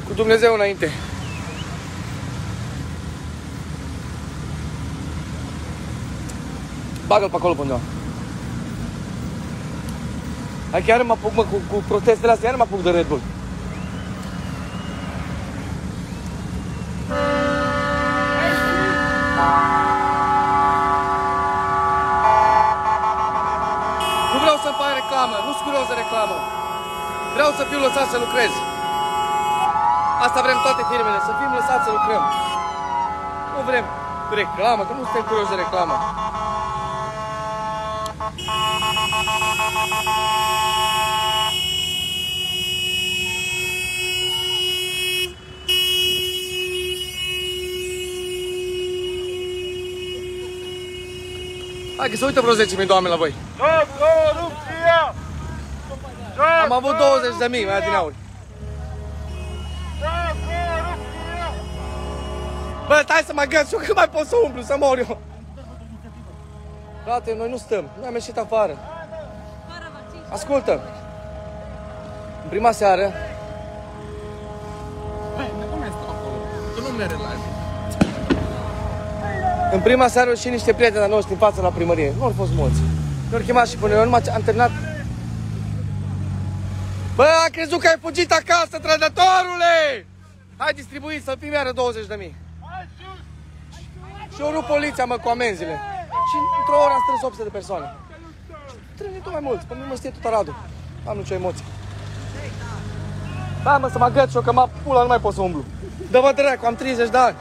Cu Dumnezeu înainte. Bagă-l pe acolo pe undeva. Hai, chiar mă apuc, cu protestele astea, iar mă apuc de Red Bull. Nu vreau să-mi fac reclamă, nu sunt curios de reclamă. Vreau să fiu lăsat să lucrez. Asta vrem toate firmele, să fim lăsați să lucrăm. Nu vrem reclamă, că nu suntem curioși de reclamă. Hai că se uită vreo 10.000 de oameni la voi. Corupția! Am avut 20.000 mai adineauri. Bă, stai să mă găs eu, cât mai pot să umplu, să mor eu. Frate, noi nu stăm, noi am ieșit afară. Ascultă. În prima seară. În prima seară au și niște prieteni noștri în fața la primărie. Nu au fost mulți. Ne-au chemat și până eu numai am terminat. Bă, am crezut că ai fugit acasă, trădătorule! Hai distribui să fim iară 20.000. Și eu rup poliția, mă, cu amenzile. Și într-o oră am strâns 800 de persoane. Trebuie tot mai mulți, până nu mă știe tot Aradul. Am nicio emoție. Da, mă, să mă agăț și eu, că mă pula, nu mai pot să umblu. Dă-vă dracu, am 30 de ani.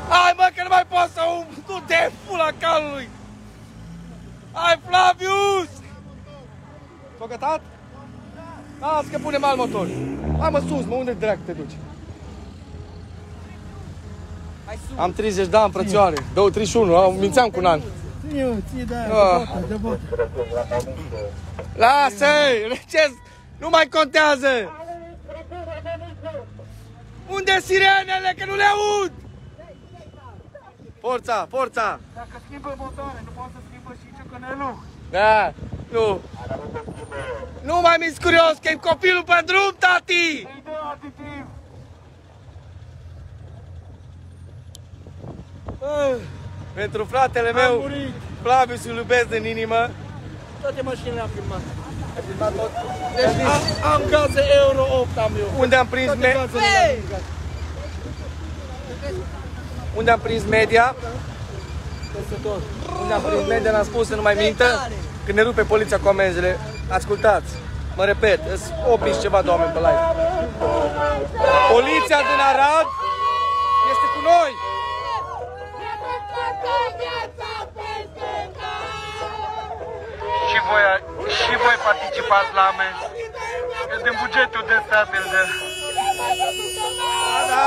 Hai, mă, că nu mai pot să umblu, tu de pula calului. Hai, Flavius! S-o gătat? Las că punem alt motor. Hai, mă, sus, mă, unde dracu te duci? Am 30 de ani, frățioare. 31, mințeam cu un an. Ție, da, de botă. Lasă-i! Ce? Nu mai contează! Unde sirenele? Că nu le aud! Forța, forța! Dacă schimbă motoare, nu poate să schimbă și ciocanelul. Da, nu. Nu mai mi-s curios, că e copilul pe drum, tati! Îi dă aditiv. Pentru fratele meu, Flavius, îl iubesc din inimă. Toate mașinile am filmat. Ai filmat tot? Am gaze Euro 8 am eu. Unde am prins Unde am prins media? Unde am prins media, n-am spus să nu mai mintă. Când ne rupe poliția cu amenzile, ascultați, mă repet, îți opriți ceva, doamne, pe live. Poliția din Arad este cu noi! Și voi participați la amenzi. E din bugetul de stabil de... Da.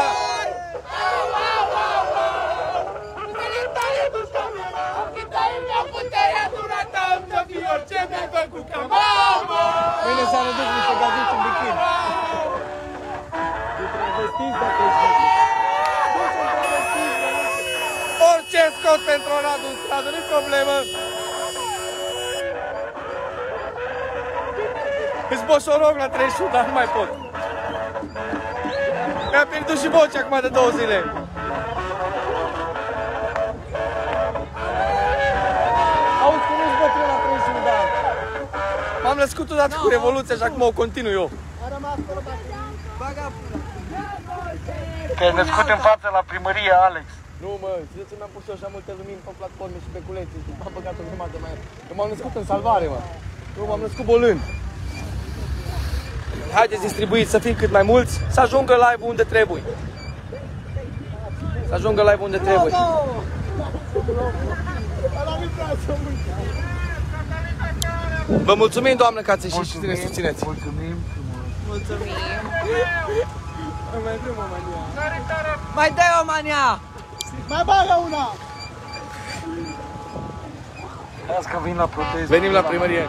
Mâine s-a redus niște gazici în bikini. Orice scot pentru Arad în stradă, nu-i problemă. Îți boșoroc la 31, dar nu mai pot. Mi-a pierdut și vocea acum de 2 zile. Auzi cum ești bătrân la 31 de ani. M-am născut odată cu Revoluția și acum o continui eu. Te-ai născut în față la primărie, Alex. Nu, mă, ziceți, mi-am pus eu așa multe lumini pe platforme și pe culețe și m-am băgat o jumătate mai... Că m-am născut în salvare, mă. Nu, m-am născut bolând. Haideți distribuiți, să fim cât mai mulți, să ajungă live-ul unde trebuie. Să ajungă live-ul unde trebuie. Vă mulțumim, doamnă, că ați ieșit și ne susțineți. Mulțumim. Mai dai o mania! Mai bagă una! Las că vin la protest. Venim la primărie.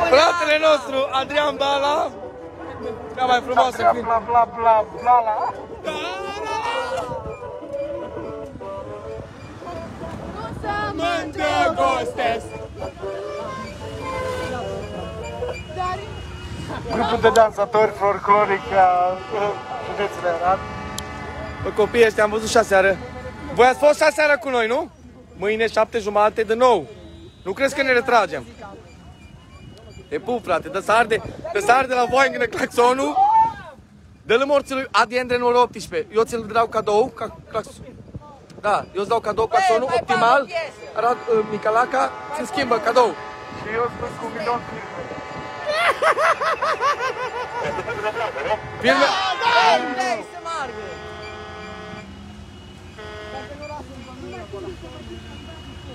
Fratele nostru, Adrian Bala, cea mai frumoasă Bla bla bla bla bla la. Mă îndrăgostesc. Grupul de dansatori folcloric a județului Arad. Bă, copiii ăștia am văzut 6 seară. Voi ați fost 6 seară cu noi, nu? Mâine 7:30 de nou. Nu crezi că ne retragem? E pup, frate, dă să arde la voi în claxonul. Dă-l morții lui Adi Andre numărul 18. Eu ți-l dau cadou, da, eu îți dau cadou claxonul optimal. Arad, Micalaca, ți schimbă cadou. Și eu spus cu milion filme. Filme. Dai să margă!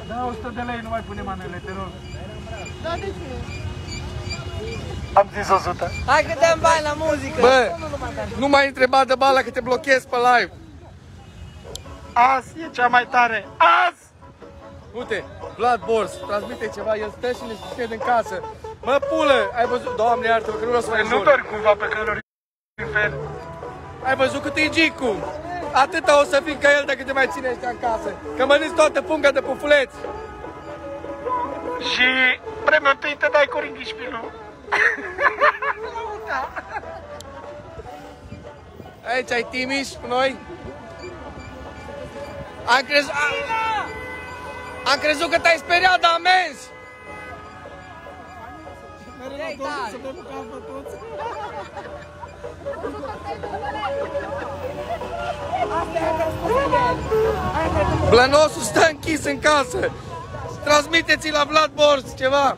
Da, 100 de lei, nu mai pune manele, te rog. Da, de ce? Am zis 100. Hai că dăm bani la muzică! Bă, nu mai întreba de Bala că te blochez pe live. Azi e cea mai tare. Azi! Uite, Vlad Bors, transmite ceva, el stă și ne scrie în casă. Mă, pulă, ai văzut? Doamne, iartă-mă, că nu vreau să mai Nu jur. doar cumva pe călării în fel. Ai văzut cât e Gicu? Atâta o să fii ca el dacă te mai ține ăștia în casă. Că mănânci toată punga de pufuleți. Și premiul întâi te dai cu ringhișpilul. Aici ai Timiș cu noi. Am crezut că te-ai speriat de amenzi. Blănosul stă închis în casă. Transmiteți la Vlad Bors ceva.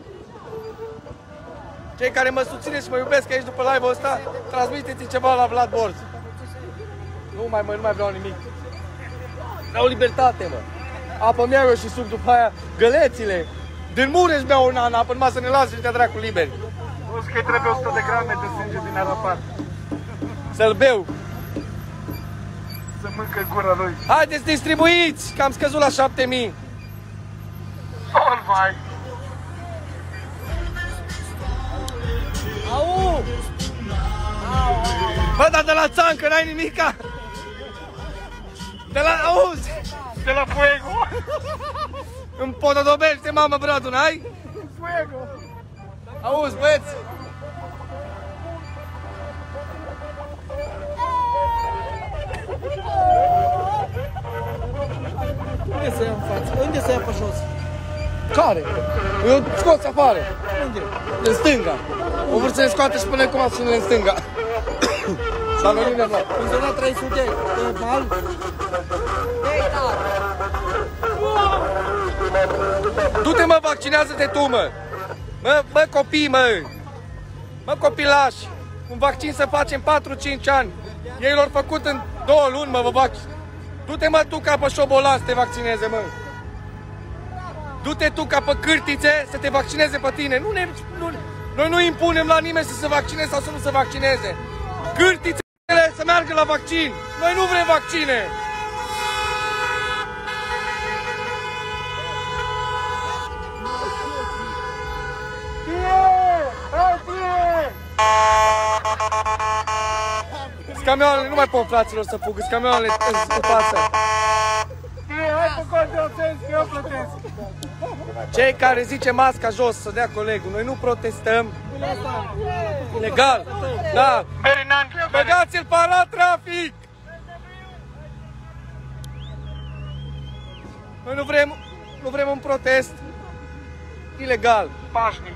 Cei care mă susțineți și mă iubesc aici după live-ul ăsta, transmiteți ceva la Vlad Bors. Nu mai vreau nimic. Vreau libertate, mă. Apă mi-au eu și suc după aia gălețile. Din Mureș beau un an apă, numai să ne lasă și te dracu liberi. Auzi că îi trebuie 100 de grame de sânge din Arafat. Să-l beau. Să mâncă gura lui. Haideți, distribuiți, că am scăzut la 7000. All vai. Au! Bă, dar de la țancă n-ai nimica? De la, auzi? De la Fuego. În Pododobește, mama Bradu, n-ai? Fuego. Auzi, băieți? Unde să ia în față? Unde să ia pe jos? Care? Eu scot afară. Unde? În stânga. O vor să ne scoate și până cu mașinile în stânga. Saloninele mă. În zona 300 de mal. Ei, da! Du-te, mă, vaccinează-te tu, mă. Mă, copii, mă. Mă, copilași. Un vaccin să facem 4-5 ani. Ei l-au făcut în 2 luni, mă, vă vaccin. Du-te, mă, tu ca pe șobolan să te vaccineze, mă. Du-te tu ca pe cârtițe să te vaccineze pe tine. Noi nu impunem la nimeni să se vaccineze sau să nu se vaccineze. Cârtițele să meargă la vaccin. Noi nu vrem vaccine. Camioanele, nu mai pot, fraților, să fugă, camioanele în față. Hai pe cont de sens, că eu plătesc. Cei care zice masca jos să dea colegul, noi nu protestăm. Ilegal. Da. Meri în Anglia. Băgați-l pe la trafic. Noi nu vrem un protest ilegal. Pașnic.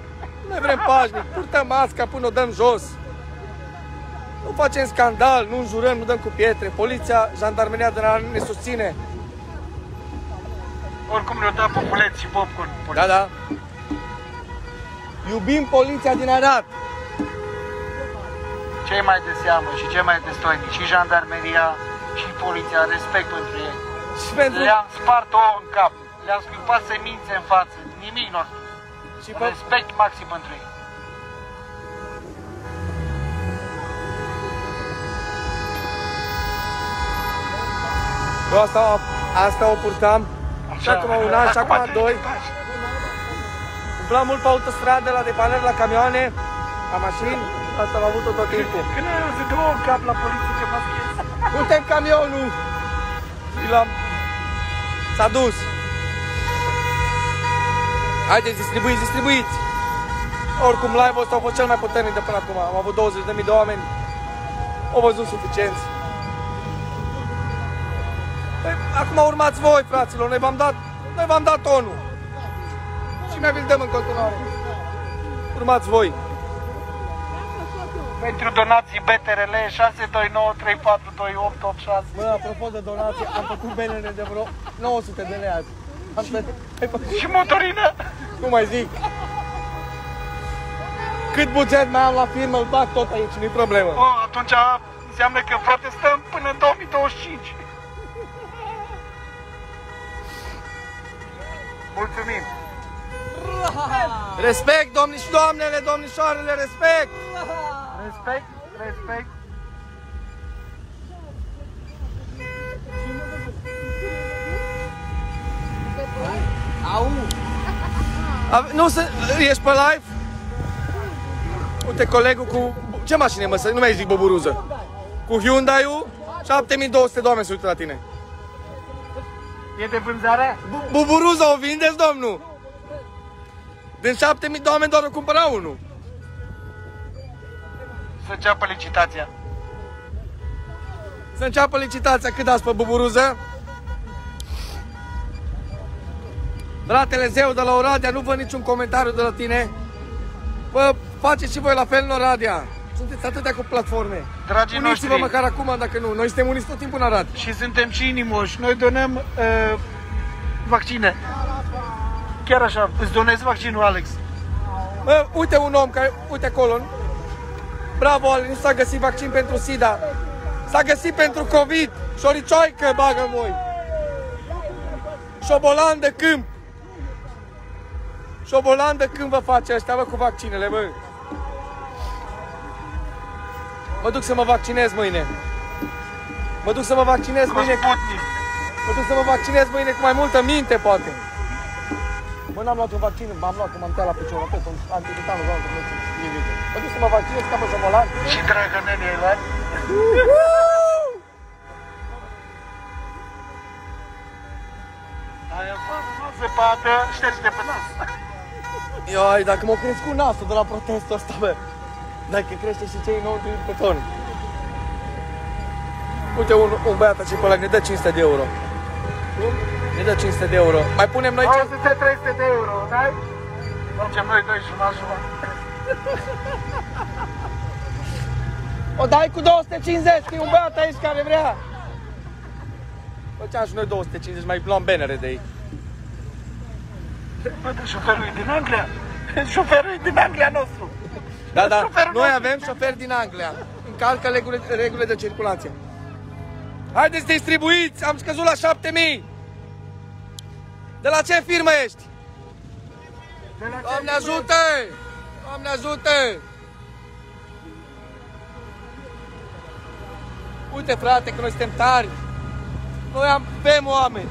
Noi vrem pașnic, purtăm masca până o dăm jos. Nu facem scandal, nu înjurăm, nu dăm cu pietre. Poliția, jandarmeria de la ne susține. Oricum ne-o dat populeți și popcorn. Da, da. Iubim poliția din Arad. Cei mai de seamă și cei mai destoinici, și jandarmeria și poliția, respect pentru ei. Și pentru... Le-am spart ouă în cap, le-am scuipat semințe în față, nimic nu știu. Și Respect maxim pentru ei. Eu asta o purtam. Și acum un an, și acum 2. Umblam mult pe autostradă, la depaner, la camioane, la mașini. Asta am avut-o tot timpul. Când ai auzit două în cap la poliție că m-a scris. Du-te în camionul! Și l-am... S-a dus. Haideți, distribuiți! Oricum, live-ul ăsta a fost cel mai puternic de până acum. Am avut 20.000 de oameni. Au văzut suficienți. Acum urmați voi, fraților, noi v-am dat tonul. Și mai vi-l dăm în continuare. Urmați voi. Pentru donații BTRL 629342886. Bă, apropo de donații, am făcut benele de vreo 900 de lei azi. Și motorină. Nu mai zic. Cât buget mai am la firmă, îl bag tot aici, nu-i problemă. Atunci înseamnă că protestăm până în 2025. Mulțumim! Respect, domni și doamnele, domnișoarele, respect! Respect! Nu se... Ești pe live? Uite, colegul cu... Ce mașină e, mă? Să nu mai zic boburuză. Cu Hyundai-ul, 7200 de oameni se uită la tine. E de vânzare? Buburuza o vindeți, domnul? Din 7000 de oameni doar o cumpăra unul. Să înceapă licitația. Să înceapă licitația. Cât dați pe buburuză? Fratele Zeu de la Oradea, nu văd niciun comentariu de la tine. Bă, faceți și voi la fel în Oradea. Sunteți atâtea cu platforme. Dragii Uniți-vă noștri. măcar acum, dacă nu. Noi suntem uniți tot timpul în Arad. Și suntem și inimoși. Noi donăm vaccine. Chiar așa, îți donezi vaccinul, Alex. Bă, uite un om care, uite acolo. Bravo, nu s-a găsit vaccin pentru SIDA. S-a găsit pentru COVID. Șoricioaică bagă voi. Șobolan de câmp. Șobolan de câmp vă face ăștia, bă, cu vaccinele, bă. Mă duc să mă vaccinez mâine. Mă duc să mă vaccinez Cu mâine. Sputnik. Mă duc să mă vaccinez mâine cu mai multă minte, poate. Bă, n-am luat un vaccin, m-am luat că m-am tăiat la picior, atât, un antivital, doamne, că mă duc să mă vaccinez ca pe șobolan. Și dragă nene, ai luat? Aia nu se poate, ștergi-te pe nas. Ioi, dacă m-a crescut nasul de la protestul ăsta, bă. Dacă crește și cei 9 pe ton. Uite, un băiat așa pe ăla, ne dă 500 de euro. Ne dă 500 de euro. Mai punem noi ce? 300 de euro, dai? Facem noi doi jumătate. O dai cu 250, că e un băiat aici care vrea. Făceam și noi 250, mai luam benere de ei. Bă, dar șoferul e din Anglia. Șoferul e din Anglia nostru. Da, da, Șoferul noi nostru. avem șoferi din Anglia. Încalcă regulile de circulație. Haideți, distribuiți! Am scăzut la 7000! De la ce firmă ești? Doamne ajută! Doamne ajută! Uite, frate, că noi suntem tari. Noi avem oameni.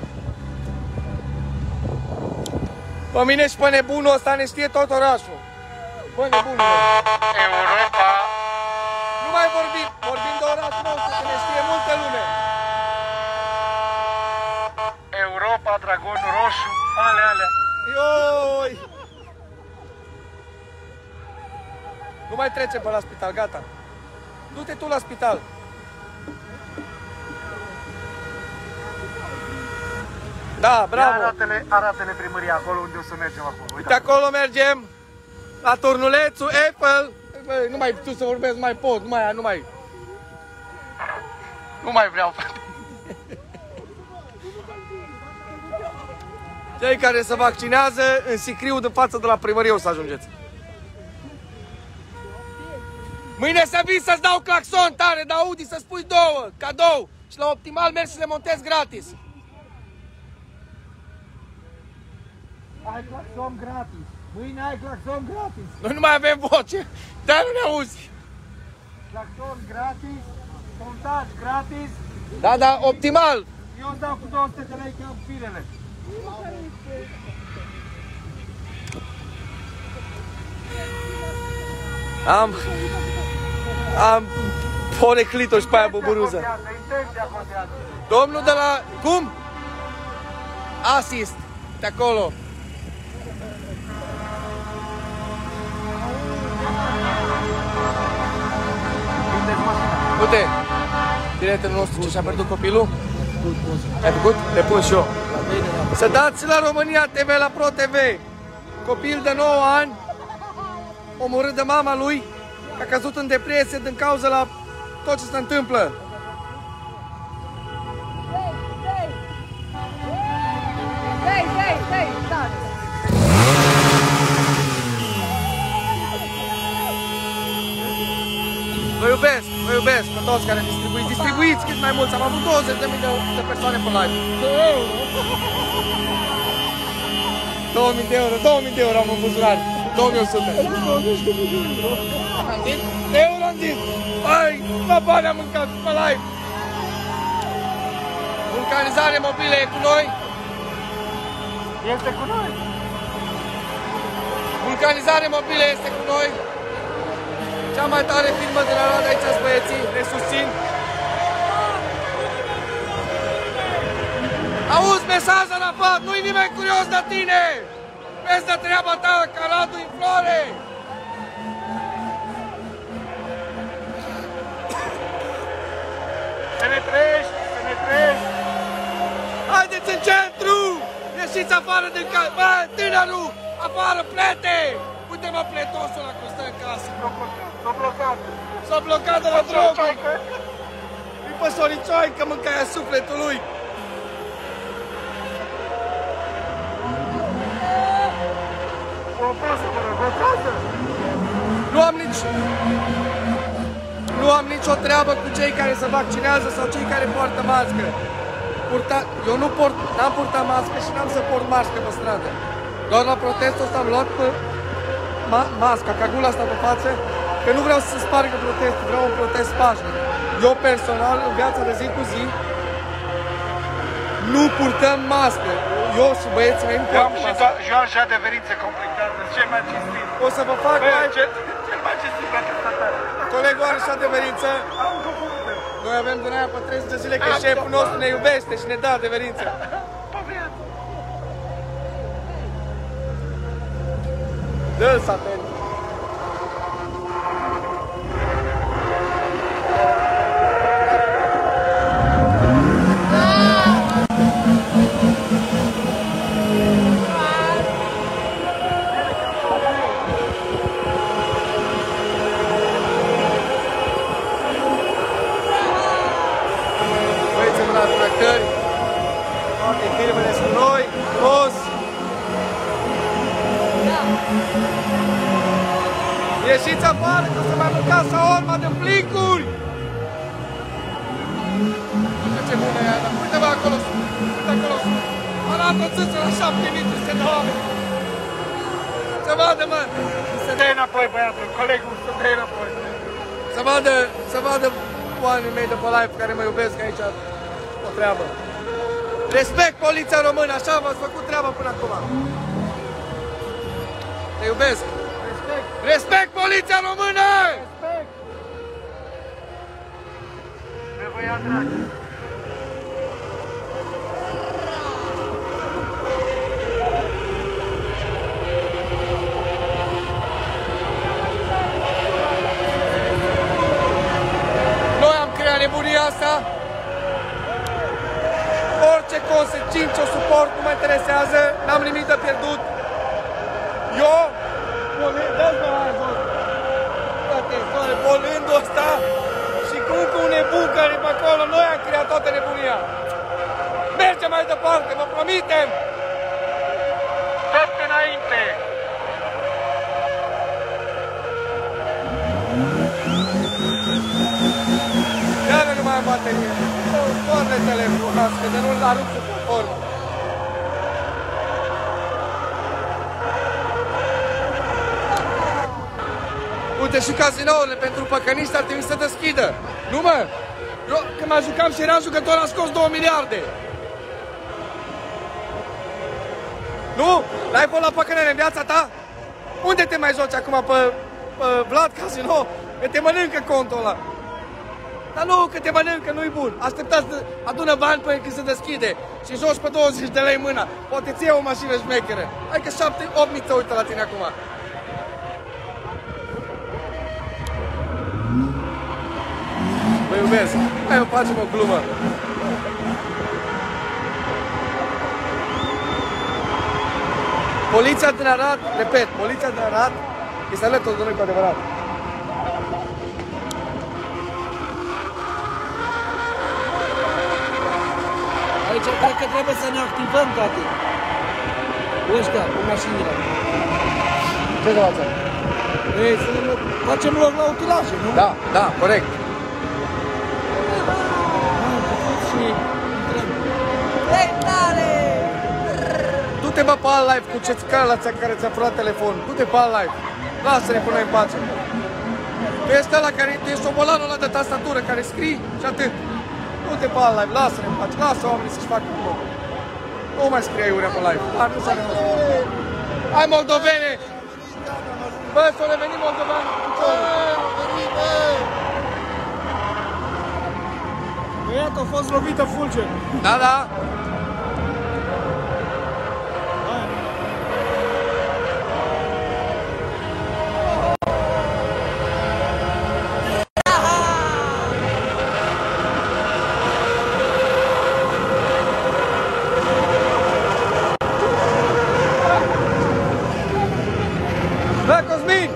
Pe mine și pe nebunul ăsta ne știe tot orașul. Bă, nebunule. Europa. Nu mai vorbim de orașul nostru, că ne știe multă lume. Europa, dragonul roșu, alea. Ioi! Nu mai trecem pe la spital, gata. Du-te tu la spital. Da, bravo. Arată-ne primăria acolo unde o să mergem acum. Uite, acolo mergem. La turnulețul Apple. Bă, nu mai tu să vorbesc, nu mai pot, nu mai vreau. Cei care se vaccinează în sicriu de față de la primărie o să ajungeți. Mâine să vii să-ți dau claxon tare de Audi, să spui 2, cadou. Și la Optimal mergi să le montezi gratis. Ai claxon gratis. Mâine ai claxon gratis. Noi nu mai avem voce, de-aia nu ne auzi. Claxon gratis, montaj gratis. Da, da, Optimal. Eu îți dau cu 200 de lei chiar firele. Am poreclit-o și pe aia buburuză. Intenția contează. Domnul de la... Cum? Asist. De acolo. Uite, prietenul nostru ce și-a pierdut copilul. Ai făcut? Le pun și eu. Să dați la România TV, la Pro TV. Copil de 9 ani, omorât de mama lui, a căzut în depresie din cauza la tot ce se întâmplă. Vă iubesc pe toți care distribuiți cât mai mulți. Am avut 20.000 de persoane pe live. 2000 de euro, 2000 de euro am în buzunar. 2100. De euro am zis. Băi, mă bani am mâncat pe live. Vulcanizare mobilă e cu noi. Este cu noi. Vulcanizare mobilă este cu noi. Cea mai tare firmă de la Arad, aici sunt băieții, ne susțin. Auzi mesaj, Arafat, nu-i nimeni curios de tine! Vezi de treaba ta, că Aradul în floare! Să ne trăiești, să ne trăiești. Haideți în centru! Ieșiți afară din casă! Bă, tânărul! Afară, plete! Uite-mă pletosul ăla cum stă în casă! S-a blocat. S-a blocat de la droguri! Îi pe Soricioică, mâncaia sufletul lui! Nu am nicio treabă cu cei care se vaccinează sau cei care poartă mască. Eu n-am purtat mască și n-am să port mască pe stradă. Doar la protestul ăsta am luat pe masca, cagula asta pe față, că nu vreau să se spargă protestul, vreau un protest pașnic. Eu personal, în viața de zi cu zi, nu purtăm mască. Eu și băieții mei nu Eu am purtăm și mască. eu am și adeverințe complicate, cel mai cinstit. O să vă fac live. Cel mai cinstit la testătare. Colegul are și adeverință. Noi avem din aia pe 30 de zile că șeful nostru ne iubește și ne dă adeverință. Dă-l satel. Toate firmele sunt noi, frumos. Ieșiți afară, că o să mai mâncați urma de plincuri. Uite ce bună e aia, uite-vă acolo, uite acolo. Arată țâță la 7500 de oameni. Să vadă, mă. Să dai înapoi, băiatul, colegul, să dai înapoi. Să vadă oamenii mei de pe live care mă iubesc aici o treabă. Respect poliția română, așa v-ați făcut treaba până acum. Te iubesc. Respect poliția română! Respect! Ne voi ia drag. Noi am creat nebunia asta. Orice consecință o suport, nu mă interesează, n-am nimic de pierdut. Eu, volândul ăsta și cu încă un nebun care e pe acolo, noi am creat toată nebunia. Mergem mai departe, vă promitem! Tot înainte! Iară nu mai am baterie. Toate telefonul, că de nu-l arunc sub formă. Uite și cazinourile pentru păcăniști ar trebui să deschidă. Nu mă! Eu când mă jucam și eram jucător am scos 2 miliarde. Nu? L-ai fost la păcănere în viața ta? Unde te mai joci acum pe Vlad Casino? Că te mănâncă contul ăla. Dar nu, că te mănâncă, nu-i bun. Așteptați să adună bani până când se deschide și joci pe 20 de lei mâna. Poate ți iei o mașină șmecheră. Hai că 7-8 mii te uită la tine acum. Vă iubesc. Hai, o facem o glumă. Poliția din Arad, repet, poliția din Arad este alături de noi cu adevărat. Aici cred că trebuie să ne activăm toate. Ăștia, cu mașinile. Ce să facem? Ei, să ne facem loc la utilaje, nu? Da, da, corect. Și intrăm. Ei, tare! Du-te bă pe alt live cu ce care ți-a furat telefonul. Du-te pe alt live. Lasă-ne cu noi în pace. Tu ești ăla care, tu ești șobolanul ăla de tastatură care scrii și atât. Du-te pe alt live, lasă-ne în pace. Lasă oamenii să-și facă cu loc. Nu mai scrie aiurea pe live. Nu s-a revenit. Hai moldovene! Bă, s-o revenit moldovanul cu piciorul. Iată, a fost lovită fulger. Da, da. Bă, Cosmin!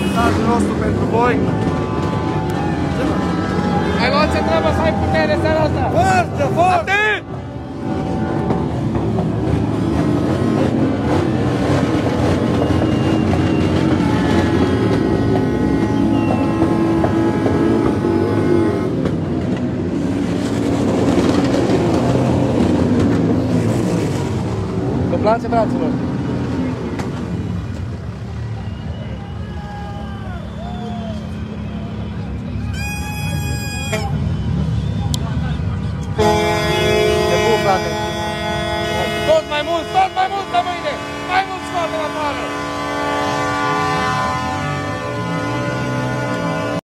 Mesajul nostru pentru voi. Ai luat ce treabă să ai putere seara asta? Forță, forță! Atent! Vă place, fraților? Tot mai mult, tot mai mult,